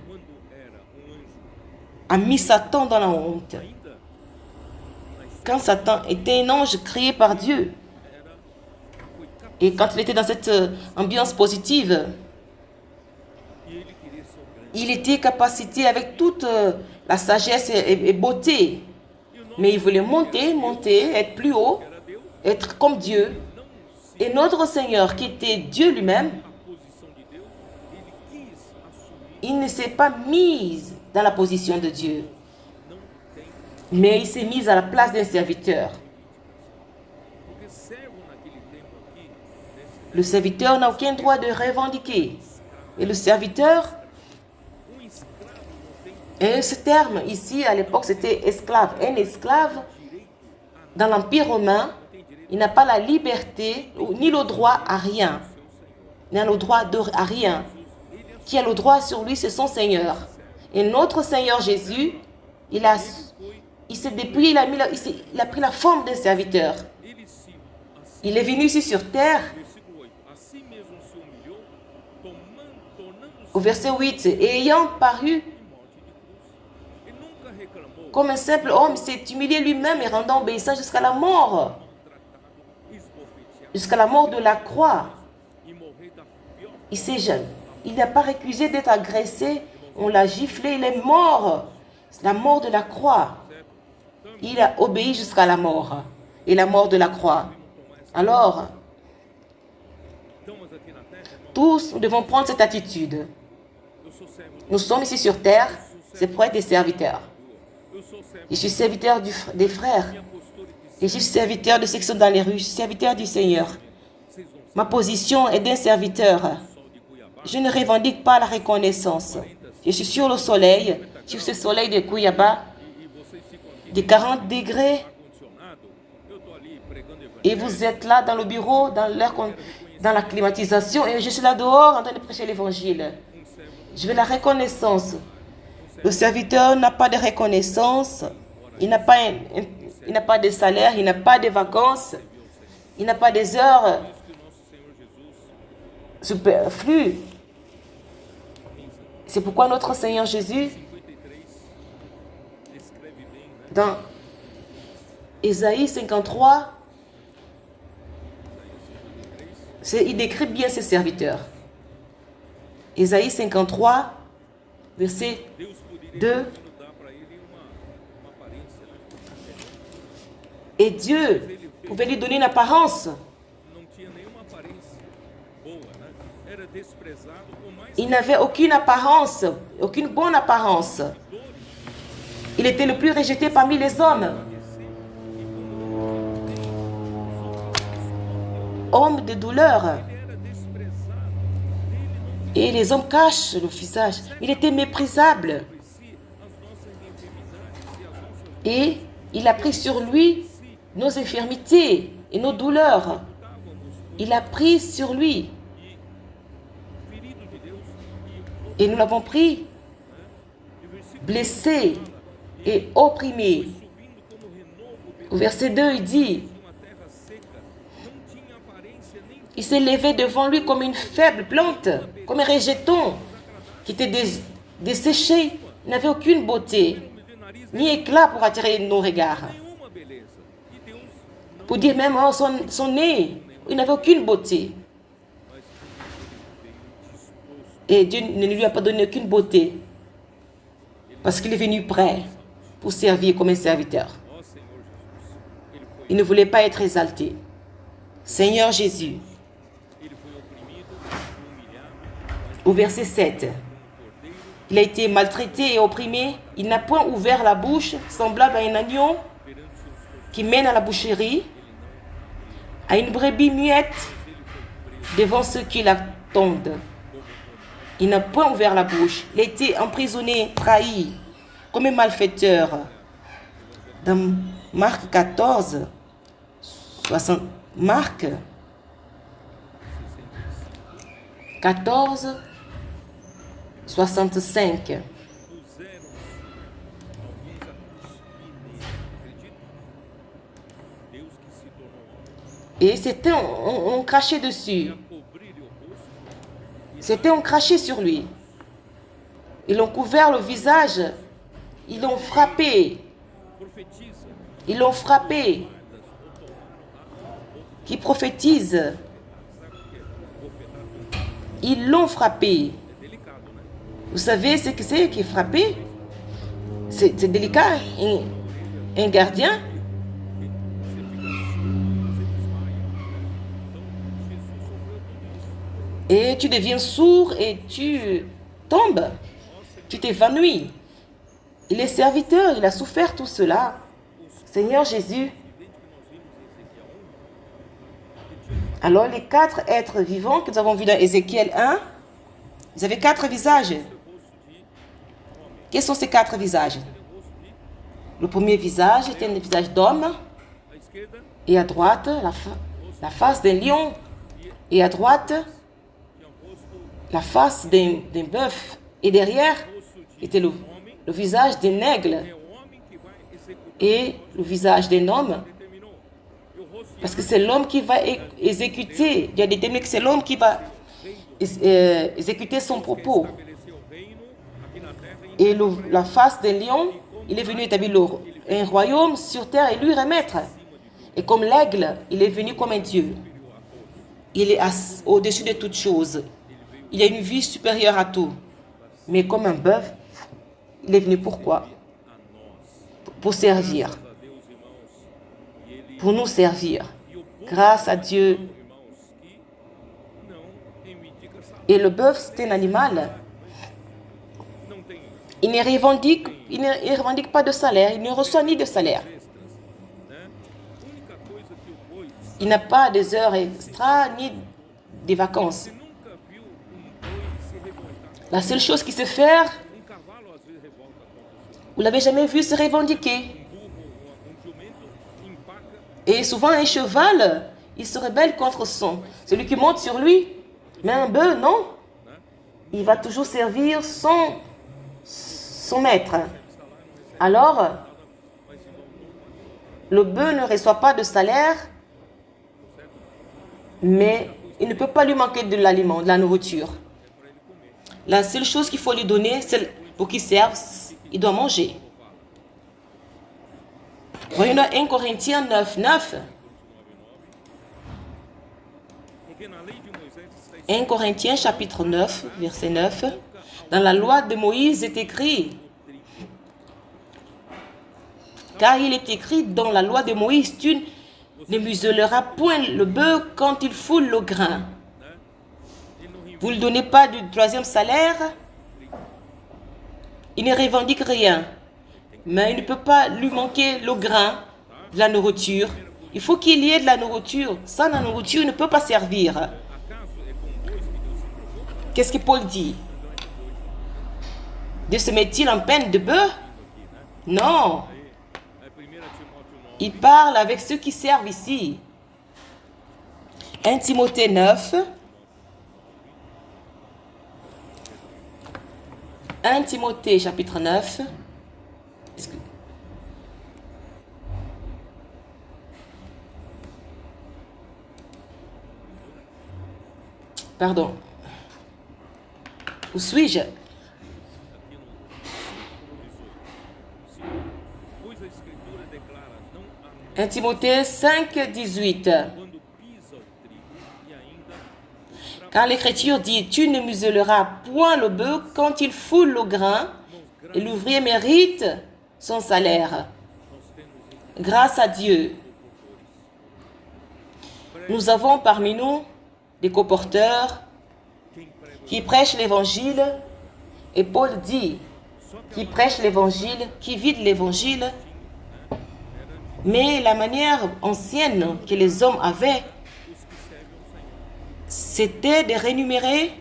a mis Satan dans la honte. Quand Satan était un ange créé par Dieu, et quand il était dans cette ambiance positive, il était capacité avec toute la sagesse et beauté. Mais il voulait monter, être plus haut, être comme Dieu. Et notre Seigneur, qui était Dieu lui-même, il ne s'est pas mis dans la position de Dieu, mais il s'est mis à la place d'un serviteur. Le serviteur n'a aucun droit de revendiquer. Et le serviteur, et ce terme ici, à l'époque, c'était esclave. Un esclave, dans l'Empire romain, il n'a pas la liberté, ni le droit à rien. Il n'a le droit à rien. Qui a le droit sur lui, c'est son Seigneur. Et notre Seigneur Jésus, il s'est dépouillé, il a pris la forme d'un serviteur. Il est venu ici sur terre. Au verset 8, et ayant paru comme un simple homme, s'est humilié lui-même et rendant obéissant jusqu'à la mort. Jusqu'à la mort de la croix. Il n'a pas récusé d'être agressé. On l'a giflé, il est mort. C'est la mort de la croix. Il a obéi jusqu'à la mort. Et la mort de la croix. Alors, tous, nous devons prendre cette attitude. Nous sommes ici sur terre, c'est pour être des serviteurs. Je suis serviteur des frères. Et je suis serviteur de ceux qui sont dans les rues. Je suis serviteur du Seigneur. Ma position est d'un serviteur. Je ne revendique pas la reconnaissance. Je suis sur le soleil, sur ce soleil de Cuiabá, de 40 degrés. Et vous êtes là dans le bureau, dans la climatisation, et je suis là dehors en train de prêcher l'évangile. Je veux la reconnaissance. Le serviteur n'a pas de reconnaissance. Il n'a pas de salaire, il n'a pas de vacances, il n'a pas des heures superflues. C'est pourquoi notre Seigneur Jésus, dans Ésaïe 53, il décrit bien ses serviteurs. Ésaïe 53, verset 2. Et Dieu pouvait lui donner une apparence. Il n'avait aucune apparence, aucune bonne apparence. Il était le plus rejeté parmi les hommes. Homme de douleur. Et les hommes cachent le visage. Il était méprisable. Et il a pris sur lui nos infirmités et nos douleurs. Il a pris sur lui. Et nous l'avons pris, blessé et opprimé. Au verset 2, il dit, Il s'est levé devant lui comme une faible plante, comme un rejeton qui était desséché. Il n'avait aucune beauté, ni éclat pour attirer nos regards. nenhuma beleza. E Deus não Pour dire même oh, son nez, il n'avait aucune beauté. mas disposto. Et Dieu ne lui a pas donné aucune beauté parce qu'il est venu prêt pour servir comme un serviteur. Ó Senhor Jesus, ele foi, Il ne voulait pas être exalté. Seigneur Jésus, ele foi oprimido, humilhado, mas au verset 7, cordeiro il a été maltraité et opprimé. Il n'a point ouvert la bouche, semblable à un agneau perante seus qui mène à la boucherie, à une brebis muette devant ceux qui l'attendent. Il n'a point ouvert la bouche. Il a été emprisonné, trahi, comme un malfaiteur. Dans Marc 14, 60, Marc 14, 65. puseram-se alguns a cuspir nele. Acredita? Deus que se tornou homem. Et c'était, on crachait dessus. Cobrir-lhe o rosto. C'était, on crachait sur lui. Ils l'ont couvert le visage. Ils l'ont frappé. Profetiza. Ils l'ont frappé. Qui prophétise. Sabe o que é? Bofetada. Ils l'ont frappé. É delicado, né? Vous savez ce que c'est qui est frappé? C'est délicat. Un gardien, Você fica surdo, você desmaia. Então, Jesus sofreu tudo isso. et tu deviens sourd et tu tombes. Tu t'évanouis. Il est serviteur, il a souffert tout cela. Seigneur Jésus. Alors les 4 êtres vivants que nous avons vus dans Ézéchiel 1, ils avaient 4 visages. Quels sont ces 4 visages? Le premier visage était un visage d'homme, À esquerda, et à droite, la face d'un lion, et à droite, tinha o rosto, la face d'un bœuf, et derrière rosto de était le visage d'un aigle, é o homem que vai executar et le visage d'un homme, determinou. E o rosto de parce que c'est l'homme qui va exécuter, il a déterminé que c'est l'homme qui va exécuter son propos. estabeleceu o reino aqui na terra e Et la face d'un lion, il est venu établir un royaume sur terre et lui remettre. Et comme l'aigle, il est venu comme un Dieu. Il est au-dessus de toutes choses. Il a une vie supérieure à tout. Mais comme un bœuf, il est venu pourquoi? Pour servir. a Deus, irmãos, e ele Pour nous servir. e o povo, Grâce à Dieu. irmãos, que não reivindica salário, Et le bœuf, c'est un animal. não tem Il ne revendique pas de salaire. Il ne reçoit ni de salaire. extras, né? A única coisa que o boi, Il n'a pas des heures extra ni des vacances. você nunca viu boi se revoltar. La seule chose qu'il sait faire, Cavalo às vezes revolta contra o seu vous l'avez jamais vu se revendiquer. burro ou jumento, empaca, Et souvent un cheval, il se rebelle contre celui qui monte sur lui. Mais un bœuf, non. Il va toujours servir son maître. Alors, le bœuf ne reçoit pas de salaire, mais il ne peut pas lui manquer de l'aliment, de la nourriture. La seule chose qu'il faut lui donner, c'est pour qu'il serve, il doit manger. Voyons dans 1 Corinthiens 9, 9. porque na lei de Moisés está 1 Corinthiens chapitre 9, verset 9. Dans la loi de Moïse est écrit, car il est écrit dans la loi de Moïse, tu ne muselleras point le bœuf quand il foule le grain. Vous ne lui donnez pas du 3e salaire, il ne revendique rien. Mais il ne peut pas lui manquer le grain, de la nourriture. Il faut qu'il y ait de la nourriture. Sans la nourriture, il ne peut pas servir. acaso é com bois que Deus se preocupa? Qu'est-ce que Paul dit? Dieu se met-il en peine de bœuf? Non. É 1 Timóteo 9, Il parle avec ceux qui servent ici. 1 Timothée 9. 1 Timothée chapitre 9. Pardon. Où suis-je? Aqui no 5, 18. Pois a Escritura declara, não há 1 Timothée 5, 18. quando pisa o trigo e ainda Car l'Écriture dit, tu ne muselleras point le bœuf quand il foule le grain, et l'ouvrier mérite son salaire. nós temos Grâce à Dieu, nous avons parmi nous des colporteurs quem prega qui prêchent l'évangile, et Paul dit, só que qui prêchent l'évangile, qui vident l'évangile, mais la manière ancienne que les hommes avaient, os que servem ao Senhor. c'était de rémunérer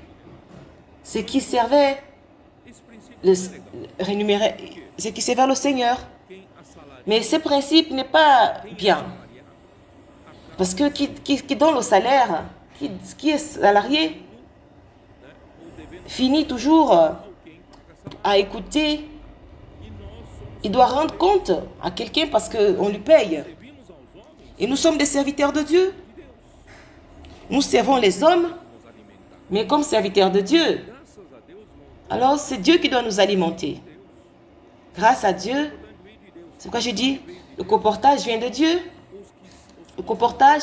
ce qui servait, Esse princípio rémunérer ce qui servait le Seigneur. quem assalariado Mais ce principe n'est pas bien. Parce que qui donne le salaire, qui est salarié, né, ou devendo finit toujours alguém fracassado. à écouter. E nós somos Il doit rendre compte à quelqu'un parce qu'on lui paye. servimos aos homens Et nous sommes des serviteurs de Dieu. de Deus, Nous servons les hommes, nos alimentar. mais comme serviteurs de Dieu. Graças a Deus, Alors c'est Dieu qui doit nous alimenter. Grâce à Dieu, vem de Deus. c'est pourquoi je dis, le comportage vient de Dieu. Le comportage,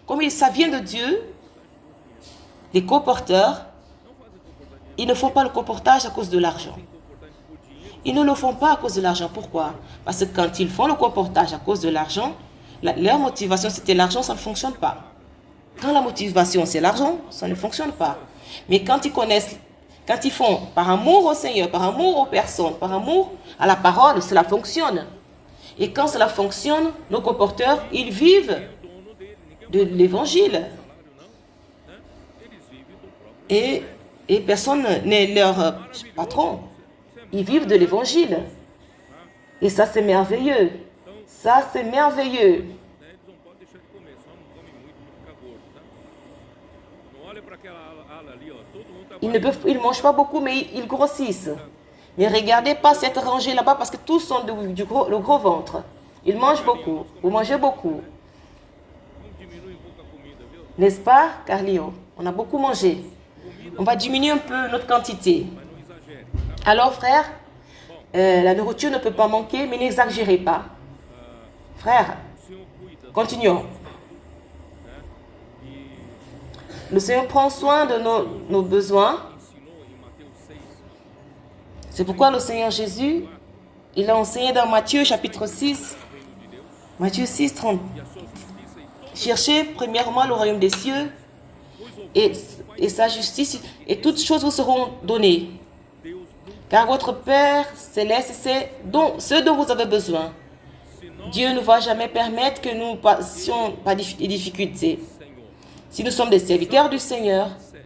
comme ça vient de Dieu, les comporteurs, ils ne font pas le comportage à cause de l'argent. Ils ne le font pas à cause de l'argent. Pourquoi? Parce que quand ils font le comportage à cause de l'argent, leur motivation c'était l'argent, ça ne fonctionne pas. Quand la motivation c'est l'argent, ça ne fonctionne pas. Mais quand ils connaissent, quand ils font par amour au Seigneur, par amour aux personnes, par amour à la parole, cela fonctionne. Et quand cela fonctionne, nos comporteurs, ils vivent de l'évangile. Et personne n'est leur patron. Ils vivent de l'évangile. Et ça, c'est merveilleux. Ça, c'est merveilleux. Né, eles não podem deixar de comer, só não come muito para ficar gordo, tá? Não olha para aquela ala ali, ó. Todo mundo tá Ils ne mangent pas beaucoup, mais ils grossissent. Mais regardez pas cette rangée là-bas parce que tous ont le gros ventre. Ils mangent beaucoup. Vous mangez beaucoup. Vamos diminuir um pouco a comida, viu? N'est-ce pas, Carlio? On a beaucoup mangé. On va diminuer un peu notre quantité. Mas não exagere, tá? Alors, frère, la nourriture ne peut pas manquer, mais n'exagérez pas. Frère, O Senhor cuida, continuons. né? E Le Seigneur prend soin de nos besoins. ensinou em Mateus 6, C'est pourquoi le Seigneur Jésus, il a enseigné dans Matthieu chapitre 6, Matthieu 6, 30. e a sua justiça e todo Cherchez premièrement le royaume des cieux et sa justice, et toutes choses vous seront données. Deus nunca, Car votre Père céleste, c'est ce dont vous avez besoin. se nós, Dieu ne va jamais permettre que nous passions par des difficultés. Senhor, Si nous sommes des serviteurs du Seigneur, 7,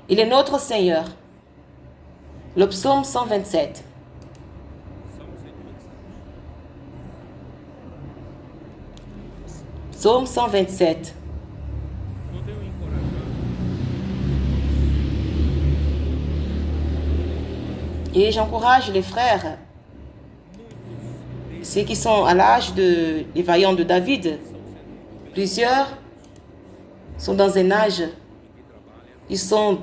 il est notre Seigneur. Le psaume 127. Salmo 127. Psaume 127. Não tenho encorajado Et j'encourage les frères, muitos ceux qui sont à l'âge des vaillants de David. Plusieurs sont dans un âge, que trabalham, ils sont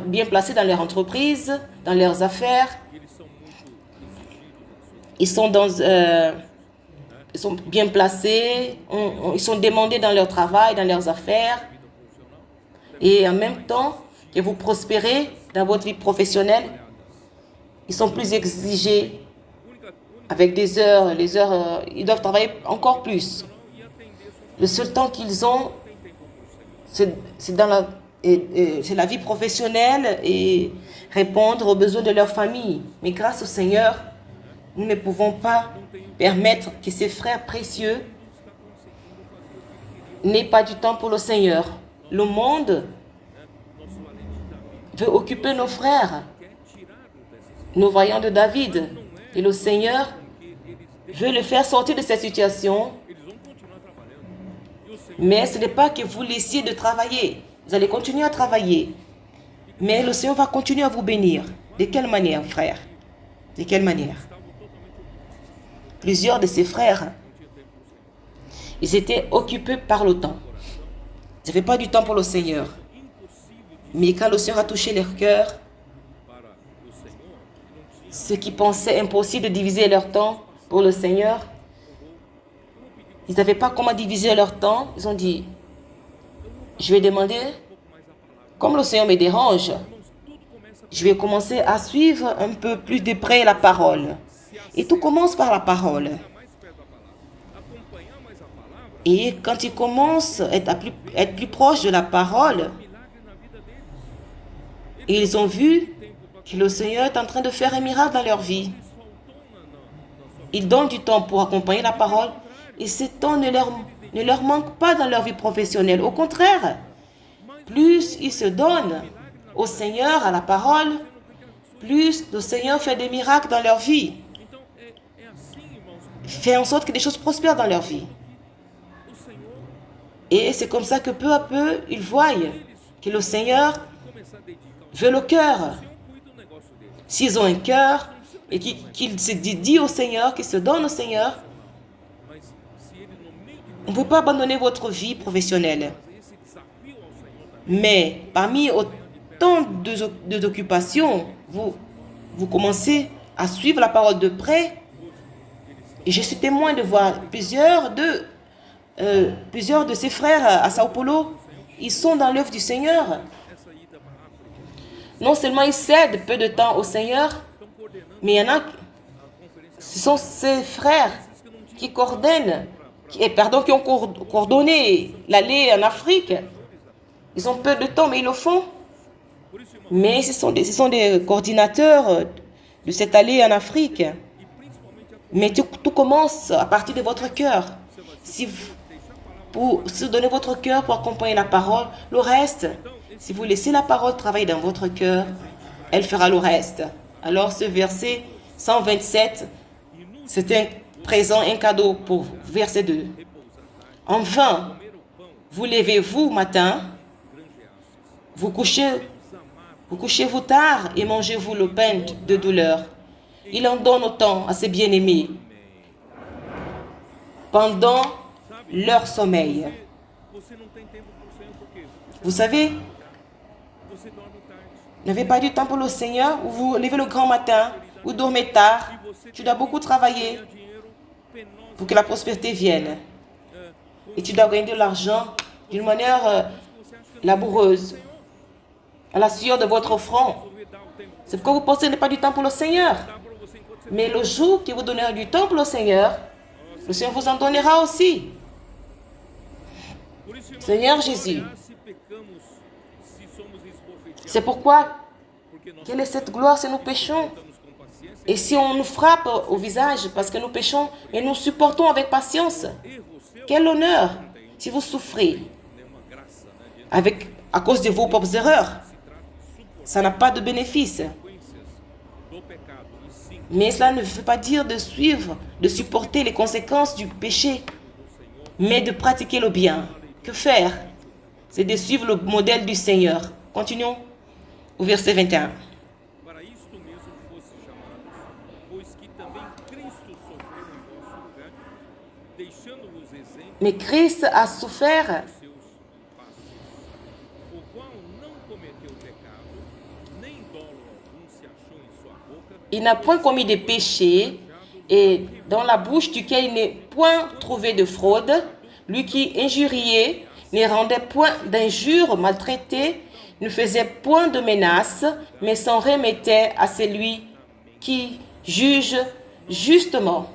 bien placés dans leur entreprise, dans leurs affaires. eles são muito exigidos nas suas Ils sont bien placés, ils sont demandés dans leur travail, dans leurs affaires. vidas profissional. Et en même temps que vous prospérez dans votre vie professionnelle, ils sont plus exigés Única avec des heures. Les heures, ils doivent travailler encore plus. não e atender suas Le seul temps qu'ils ont, tem tempo para o Senhor. c'est la vie professionnelle et répondre aux besoins de leur famille. Mais grâce au Seigneur, nous ne pouvons pas permettre que ces frères précieux n'aient pas du temps pour le Seigneur. Le monde Nosso além de Davi veut occuper nos frères, quer tirá-lo dessa nos voyants de David. Et le Seigneur porque eles veut le faire sortir de cette situation. vão continuar trabalhando. E o Senhor Mais ce n'est pas que vous laissiez de travailler. Vous allez continuer à travailler. Mais le Seigneur va continuer à vous bénir. De quelle manière, frère? De quelle manière? estavam totalmente Plusieurs de ses frères, não tinha tempo para o Senhor. ils étaient occupés par le temps. Ils n'avaient pas du temps pour le Seigneur. Mais quand le Seigneur a touché leur cœur, ceux qui pensaient impossible de diviser leur temps pour le Seigneur, ils n'avaient pas comment diviser leur temps. Ils ont dit, je vais demander, comme le Seigneur me dérange, je vais commencer à suivre un peu plus de près la parole. Et tout commence par la parole. Et quand ils commencent à être plus proches de la parole, ils ont vu que le Seigneur est en train de faire un miracle dans leur vie. Ils donnent du temps pour accompagner la parole et ce temps ne leur manque pas dans leur vie professionnelle. Au contraire, plus ils se donnent au Seigneur, à la parole, plus le Seigneur fait des miracles dans leur vie. Fait en sorte que des choses prospèrent dans leur vie. Et c'est comme ça que peu à peu, ils voient que le Seigneur veut le cœur. S'ils ont un cœur et qu'ils se dédient au Seigneur, qu'ils se donnent au Seigneur, on ne peut pas abandonner votre vie professionnelle. Mais parmi autant d'occupations, vous commencez à suivre la parole de près. Et je suis témoin de voir plusieurs de ces frères à Sao Paulo, ils sont dans l'œuvre du Seigneur. Non seulement ils cèdent peu de temps au Seigneur, mais il y en a, ce sont ces frères qui coordonnent, qui ont coordonné l'aller en Afrique. Ils ont peu de temps, mais ils le font. Mais ce sont des coordinateurs de cette allée en Afrique. Mais tout commence à partir de votre cœur. Si vous donnez votre cœur pour accompagner la parole, le reste, si vous laissez la parole travailler dans votre cœur, elle fera le reste. Alors ce verset 127, c'est un présent, un cadeau pour vous. Verset 2. Enfin, vous levez-vous matin, vous couchez-vous tard et mangez-vous le pain de douleur. Il en donne autant à ses bien-aimés pendant leur sommeil. Vous savez, vous n'avez pas du temps pour le Seigneur, ou vous levez le grand matin, ou dormez tard. Tu dois beaucoup travailler pour que la prospérité vienne. Et tu dois gagner de l'argent d'une manière laboureuse, à la sueur de votre front. C'est pourquoi vous pensez qu'il n'y a pas du temps pour le Seigneur. Mais le jour que vous donnerez du temps pour le Seigneur vous en donnera aussi. Seigneur Jésus, c'est pourquoi, quelle est cette gloire si nous péchons? Et si on nous frappe au visage parce que nous péchons, et nous supportons avec patience, quel honneur si vous souffrez à cause de vos propres erreurs. Ça n'a pas de bénéfice. Mais cela ne veut pas dire de supporter les conséquences du péché, mais de pratiquer le bien. Que faire? C'est de suivre le modèle du Seigneur. Continuons au verset 21. Mais Christ a souffert il n'a point commis de péché et dans la bouche duquel il n'est point trouvé de fraude. Lui qui injuriait ne rendait point d'injures, maltraitait, ne faisait point de menaces, mais s'en remettait à celui qui juge justement.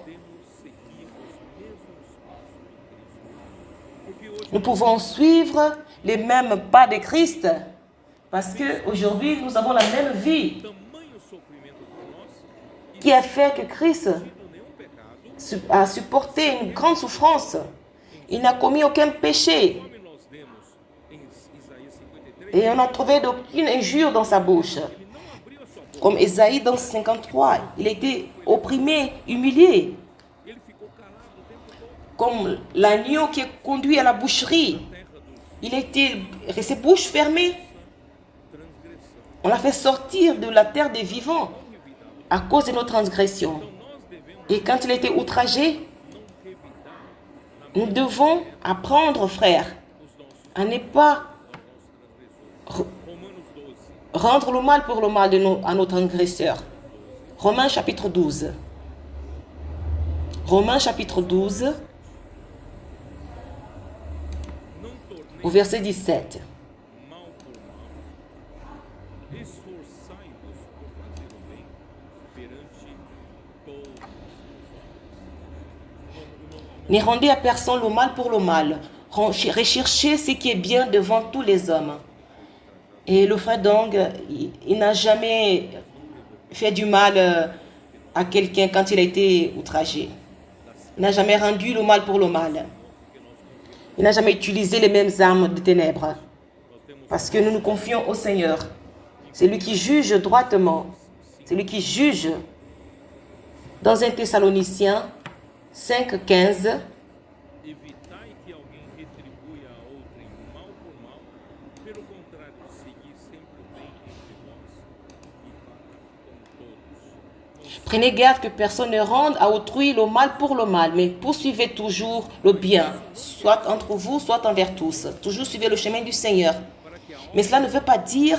Nous pouvons suivre les mêmes pas de Christ parce qu'aujourd'hui, nous avons la même vie qui a fait que Christ a supporté une grande souffrance. Il n'a commis aucun péché. Et on n'a trouvé d'aucune injure dans sa bouche. Comme Ésaïe dans 53, il était opprimé, humilié. Comme l'agneau qui est conduit à la boucherie. Il était ses bouches fermées. On l'a fait sortir de la terre des vivants à cause de nos transgressions. Et quand il était outragé, nous devons apprendre, frères, à ne pas Romanos 12. rendre le mal pour le mal à notre agresseur. Romains chapitre 12. Romains chapitre 12, Não tornei au verset 17. mal por mal. Esforçai-vos por fazer o bem perante todos os homens. Ne rendez à personne le mal pour le mal. Recherchez ce qui est bien devant tous les hommes. Et le frère Dong, il n'a jamais fait du mal à quelqu'un quand il a été outragé. Il n'a jamais rendu le mal pour le mal. Il n'a jamais utilisé les mêmes armes de ténèbres. Parce que nous nous confions au Seigneur. C'est lui qui juge droitement. C'est lui qui juge. Dans 1 Thessaloniciens 5, 15, Evitai que alguém retribua a outrem mal por mal, pelo contrário, segui sempre o bem entre vós e para com todos. prenez garde que personne ne rende à autrui le mal pour le mal, mais poursuivez toujours le bien, soit entre vous, soit envers tous. Toujours suivez le chemin du Seigneur. Mais cela ne veut pas dire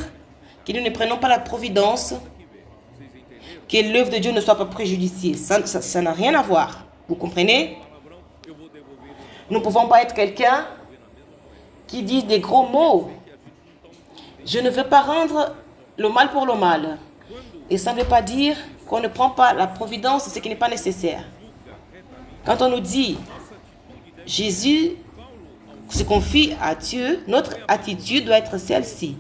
que nous ne prenons pas la providence, que l'œuvre de Dieu ne soit pas préjudiciée. Ça n'a rien à voir. Vous comprenez? Nous ne pouvons pas être quelqu'un qui dit des gros mots. Je ne veux pas rendre le mal pour le mal. Et ça ne veut pas dire qu'on ne prend pas la providence, ce qui n'est pas nécessaire. Quand on nous dit Jésus se confie à Dieu, notre attitude doit être celle-ci.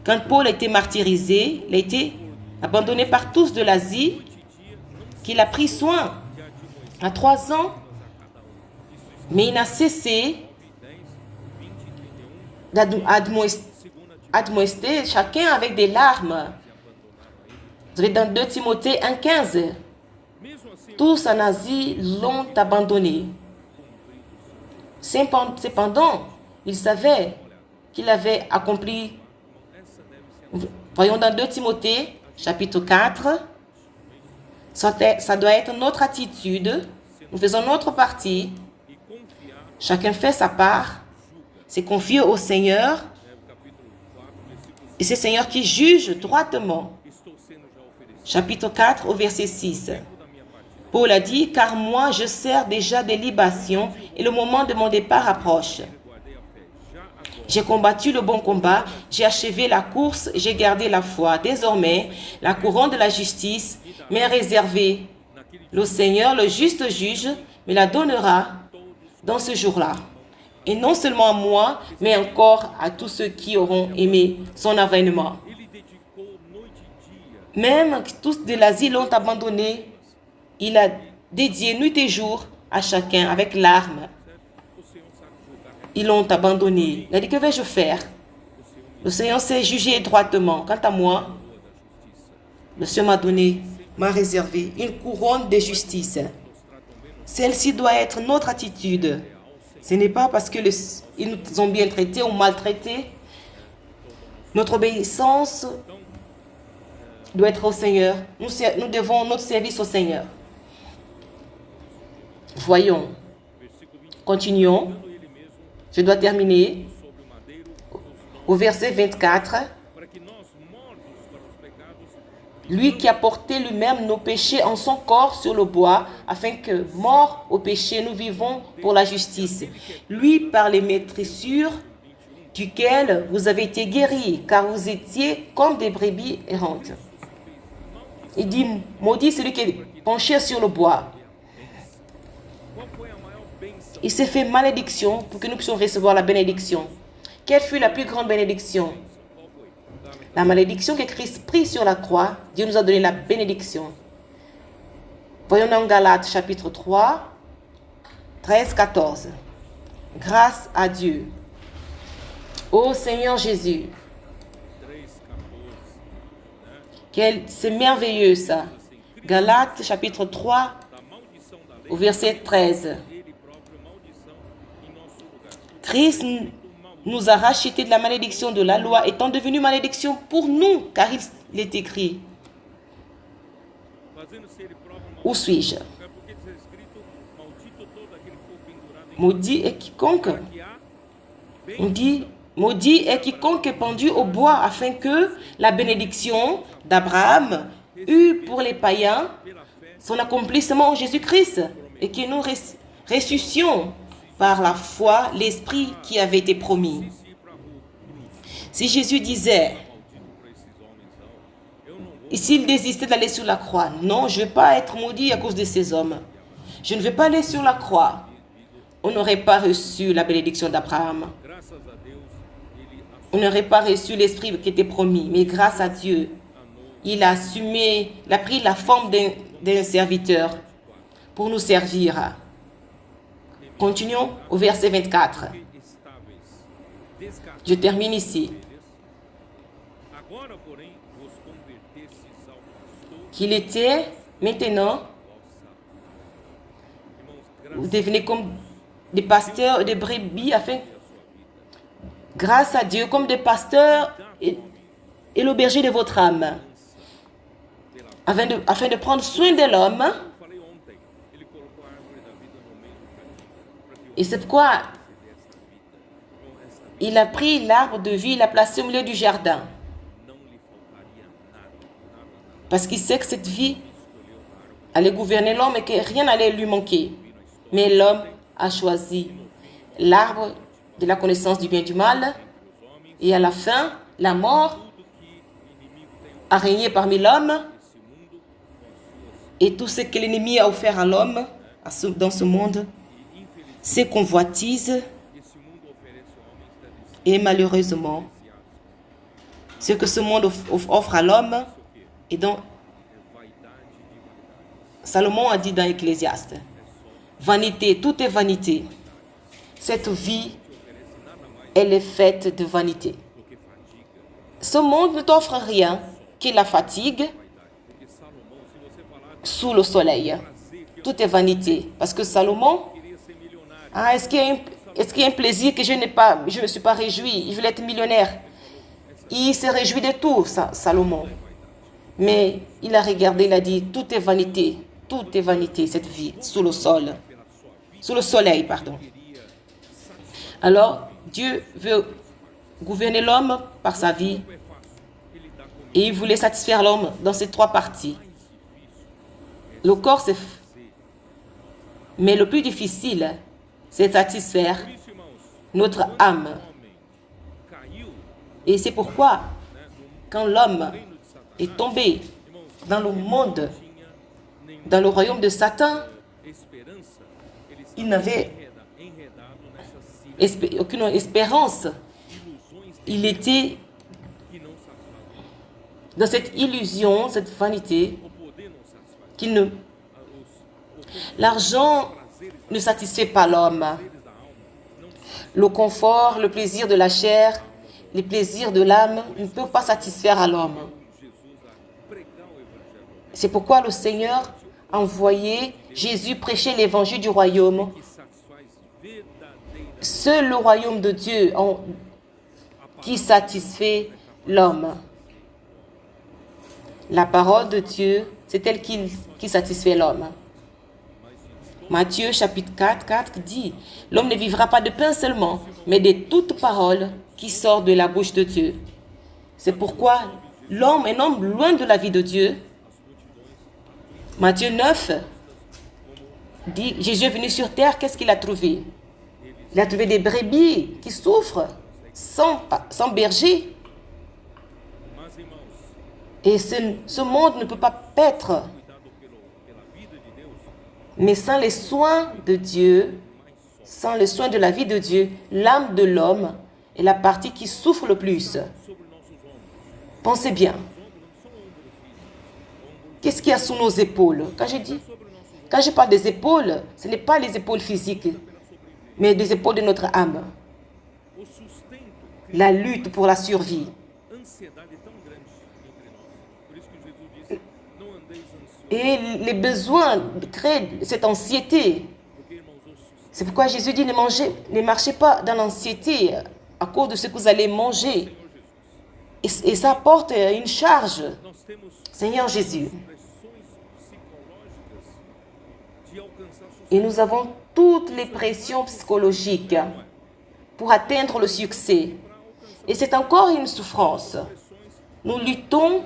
Quand Paul a été martyrisé, il a été abandonné par tous de l'Asie, qu'il a pris soin à 3 ans, mais il n'a cessé d'admoester chacun avec des larmes. Vous êtes dans 2 Timothée 1,15. Tous en Asie l'ont abandonné. Cependant, il savait qu'il avait accompli. Voyons dans 2 Timothée, chapitre 4. Ça doit être notre attitude. Nous faisons notre partie. Chacun fait sa part. C'est confié au Seigneur. Et c'est le Seigneur qui juge droitement. Chapitre 4 au verset 6. Paul a dit, car moi je sers déjà des libations et le moment de mon départ approche. J'ai combattu le bon combat, j'ai achevé la course, j'ai gardé la foi. Désormais, la couronne de la justice m'est réservée. Le Seigneur, le juste juge, me la donnera dans ce jour-là. Et non seulement à moi, mais encore à tous ceux qui auront aimé son avènement. Même tous de l'Asie l'ont abandonné. Il a dédié nuit et jour à chacun avec larmes. Ils l'ont abandonné. Il a dit, que vais-je faire? Le Seigneur s'est jugé droitement. Quant à moi, le Seigneur m'a réservé une couronne de justice. Celle-ci doit être notre attitude. Ce n'est pas parce qu'ils nous ont bien traités ou maltraités. Notre obéissance doit être au Seigneur. Nous devons notre service au Seigneur. Voyons. Continuons. Je dois terminer au verset 24. Lui qui a porté lui-même nos péchés en son corps sur le bois, afin que, morts au péché, nous vivons pour la justice. Lui, par les maîtrissures duquel vous avez été guéris, car vous étiez comme des brebis errantes. Il dit, maudit celui qui est penché sur le bois. Il s'est fait malédiction pour que nous puissions recevoir la bénédiction. Quelle fut la plus grande bénédiction? La malédiction que Christ prit sur la croix, Dieu nous a donné la bénédiction. Voyons dans Galates chapitre 3, 13, 14. Grâce à Dieu. Ô Seigneur Jésus. C'est merveilleux ça. Galates chapitre 3, au verset 13. Christ nous a rachetés de la malédiction de la loi, étant devenu malédiction pour nous, car il est écrit. Où suis-je? Maudit est quiconque On dit, maudit est quiconque est pendu au bois, afin que la bénédiction d'Abraham eût pour les païens son accomplissement en Jésus-Christ, et que nous ressuscions par la foi l'Esprit qui avait été promis. Si Jésus disait, et s'il désistait d'aller sur la croix, non, je ne vais pas être maudit à cause de ces hommes. Je ne vais pas aller sur la croix. On n'aurait pas reçu la bénédiction d'Abraham. On n'aurait pas reçu l'Esprit qui était promis. Mais grâce à Dieu, il a assumé, il a pris la forme d'un serviteur pour nous servir. Continuons au verset 24. Je termine ici. Qu'il était, maintenant, vous devenez comme des pasteurs de brebis, afin, grâce à Dieu, comme des pasteurs et le berger de votre âme, afin de prendre soin de l'homme. Et c'est pourquoi il a pris l'arbre de vie, il l'a placé au milieu du jardin. Parce qu'il sait que cette vie allait gouverner l'homme et que rien n'allait lui manquer. Mais l'homme a choisi l'arbre de la connaissance du bien et du mal. Et à la fin, la mort a régné parmi l'homme. Et tout ce que l'ennemi a offert à l'homme dans ce monde, ses convoitises. Et malheureusement, ce que ce monde offre à l'homme, et donc Salomon a dit dans Ecclésiaste, vanité, tout est vanité. Cette vie, elle est faite de vanité. Ce monde ne t'offre rien que la fatigue sous le soleil. Tout est vanité. Parce que Salomon, est-ce qu'il y a un plaisir que je ne me suis pas réjoui? Il voulait être millionnaire. Il se réjouit de tout, Salomon. Mais il a regardé, il a dit, tout est vanité, cette vie, sous le soleil, pardon. Alors, Dieu veut gouverner l'homme par sa vie, et il voulait satisfaire l'homme dans ces trois parties. Le corps, c'est... Mais le plus difficile, c'est de satisfaire notre âme. Et c'est pourquoi, quand l'homme est tombé dans le monde, dans le royaume de Satan, il n'avait aucune espérance. Il était dans cette illusion, cette vanité, l'argent ne satisfait pas l'homme. Le confort, le plaisir de la chair, les plaisirs de l'âme ne peuvent pas satisfaire à l'homme. C'est pourquoi le Seigneur a envoyé Jésus prêcher l'évangile du royaume. Seul le royaume de Dieu qui satisfait l'homme. La parole de Dieu, c'est elle qui satisfait l'homme. Matthieu chapitre 4 dit, « L'homme ne vivra pas de pain seulement, mais de toute parole qui sort de la bouche de Dieu. » C'est pourquoi l'homme, un homme loin de la vie de Dieu, Matthieu 9 dit, Jésus est venu sur terre, qu'est-ce qu'il a trouvé? Il a trouvé des brebis qui souffrent sans berger. Et ce monde ne peut pas paître. Mais sans les soins de Dieu, sans les soins de la vie de Dieu, l'âme de l'homme est la partie qui souffre le plus. Pensez bien. Qu'est-ce qu'il y a sous nos épaules? Quand je parle des épaules, ce n'est pas les épaules physiques, mais des épaules de notre âme. La lutte pour la survie. Et les besoins créent cette anxiété. C'est pourquoi Jésus dit ne marchez pas dans l'anxiété à cause de ce que vous allez manger. Et ça apporte une charge. Seigneur Jésus. Et nous avons toutes les pressions psychologiques pour atteindre le succès. Et c'est encore une souffrance. Nous luttons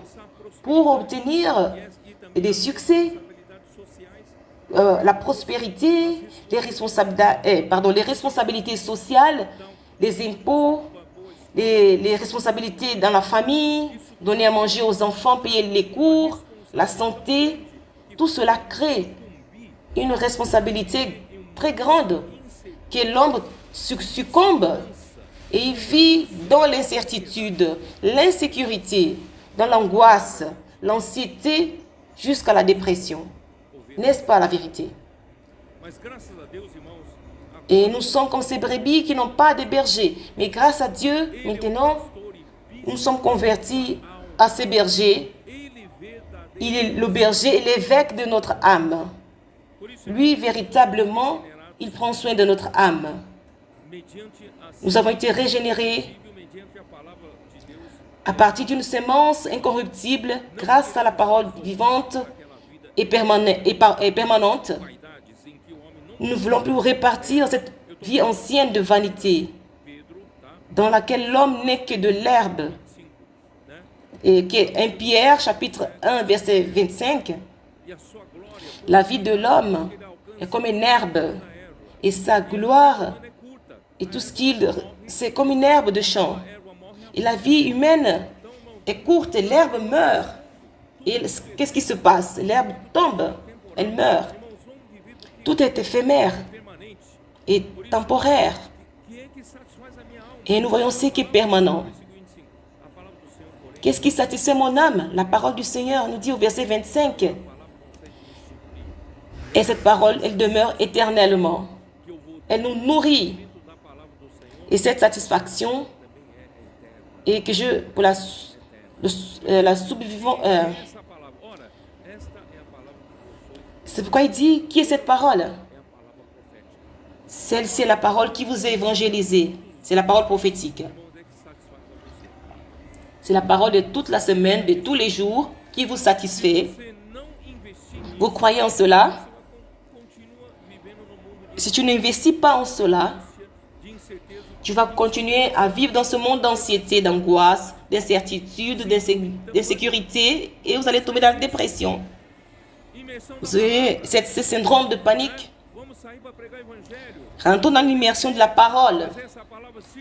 pour obtenir des succès, la prospérité, les responsabilités sociales, les impôts, les responsabilités dans la famille, donner à manger aux enfants, payer les cours, la santé. Tout cela crée une responsabilité très grande que l'homme succombe et il vit dans l'incertitude, l'insécurité, dans l'angoisse, l'anxiété jusqu'à la dépression. N'est-ce pas la vérité? Et nous sommes comme ces brebis qui n'ont pas de berger. Mais grâce à Dieu, maintenant, nous sommes convertis à ces bergers. Il est le berger et l'évêque de notre âme. Lui, véritablement, il prend soin de notre âme. Nous avons été régénérés à partir d'une sémence incorruptible grâce à la parole vivante et permanente. Nous ne voulons plus répartir cette vie ancienne de vanité dans laquelle l'homme n'est que de l'herbe. Et qui est 1 Pierre, chapitre 1, verset 25. La vie de l'homme est comme une herbe et sa gloire et tout ce qu'il... C'est comme une herbe de champ. Et la vie humaine est courte et l'herbe meurt. Et qu'est-ce qui se passe? L'herbe tombe, elle meurt. Tout est éphémère et temporaire. Et nous voyons ce qui est permanent. Qu'est-ce qui satisfait mon âme? La parole du Seigneur nous dit au verset 25. Et cette parole, elle demeure éternellement. Elle nous nourrit. Et cette satisfaction, et que pour la subvivance, c'est pourquoi il dit, qui est cette parole? Celle-ci est la parole qui vous est évangélisée. C'est la parole prophétique. C'est la parole de toute la semaine, de tous les jours, qui vous satisfait. Vous croyez en cela? Si tu n'investis pas en cela, tu vas continuer à vivre dans ce monde d'anxiété, d'angoisse, d'incertitude, d'insécurité et vous allez tomber dans la dépression. Vous avez ce syndrome de panique. Rentrons dans l'immersion de la parole.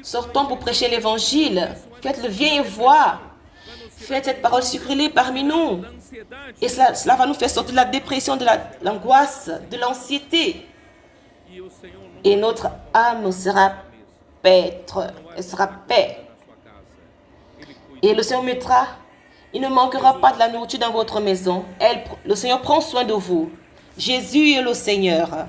Sortons pour prêcher l'évangile. Faites-le, viens et vois. Faites cette parole circuler parmi nous. Et cela va nous faire sortir de la dépression, de l'angoisse, de l'anxiété. Et notre âme sera paître, elle sera paix. Et le Seigneur mettra, il ne manquera pas de la nourriture dans votre maison. Le Seigneur prend soin de vous. Jésus est le Seigneur.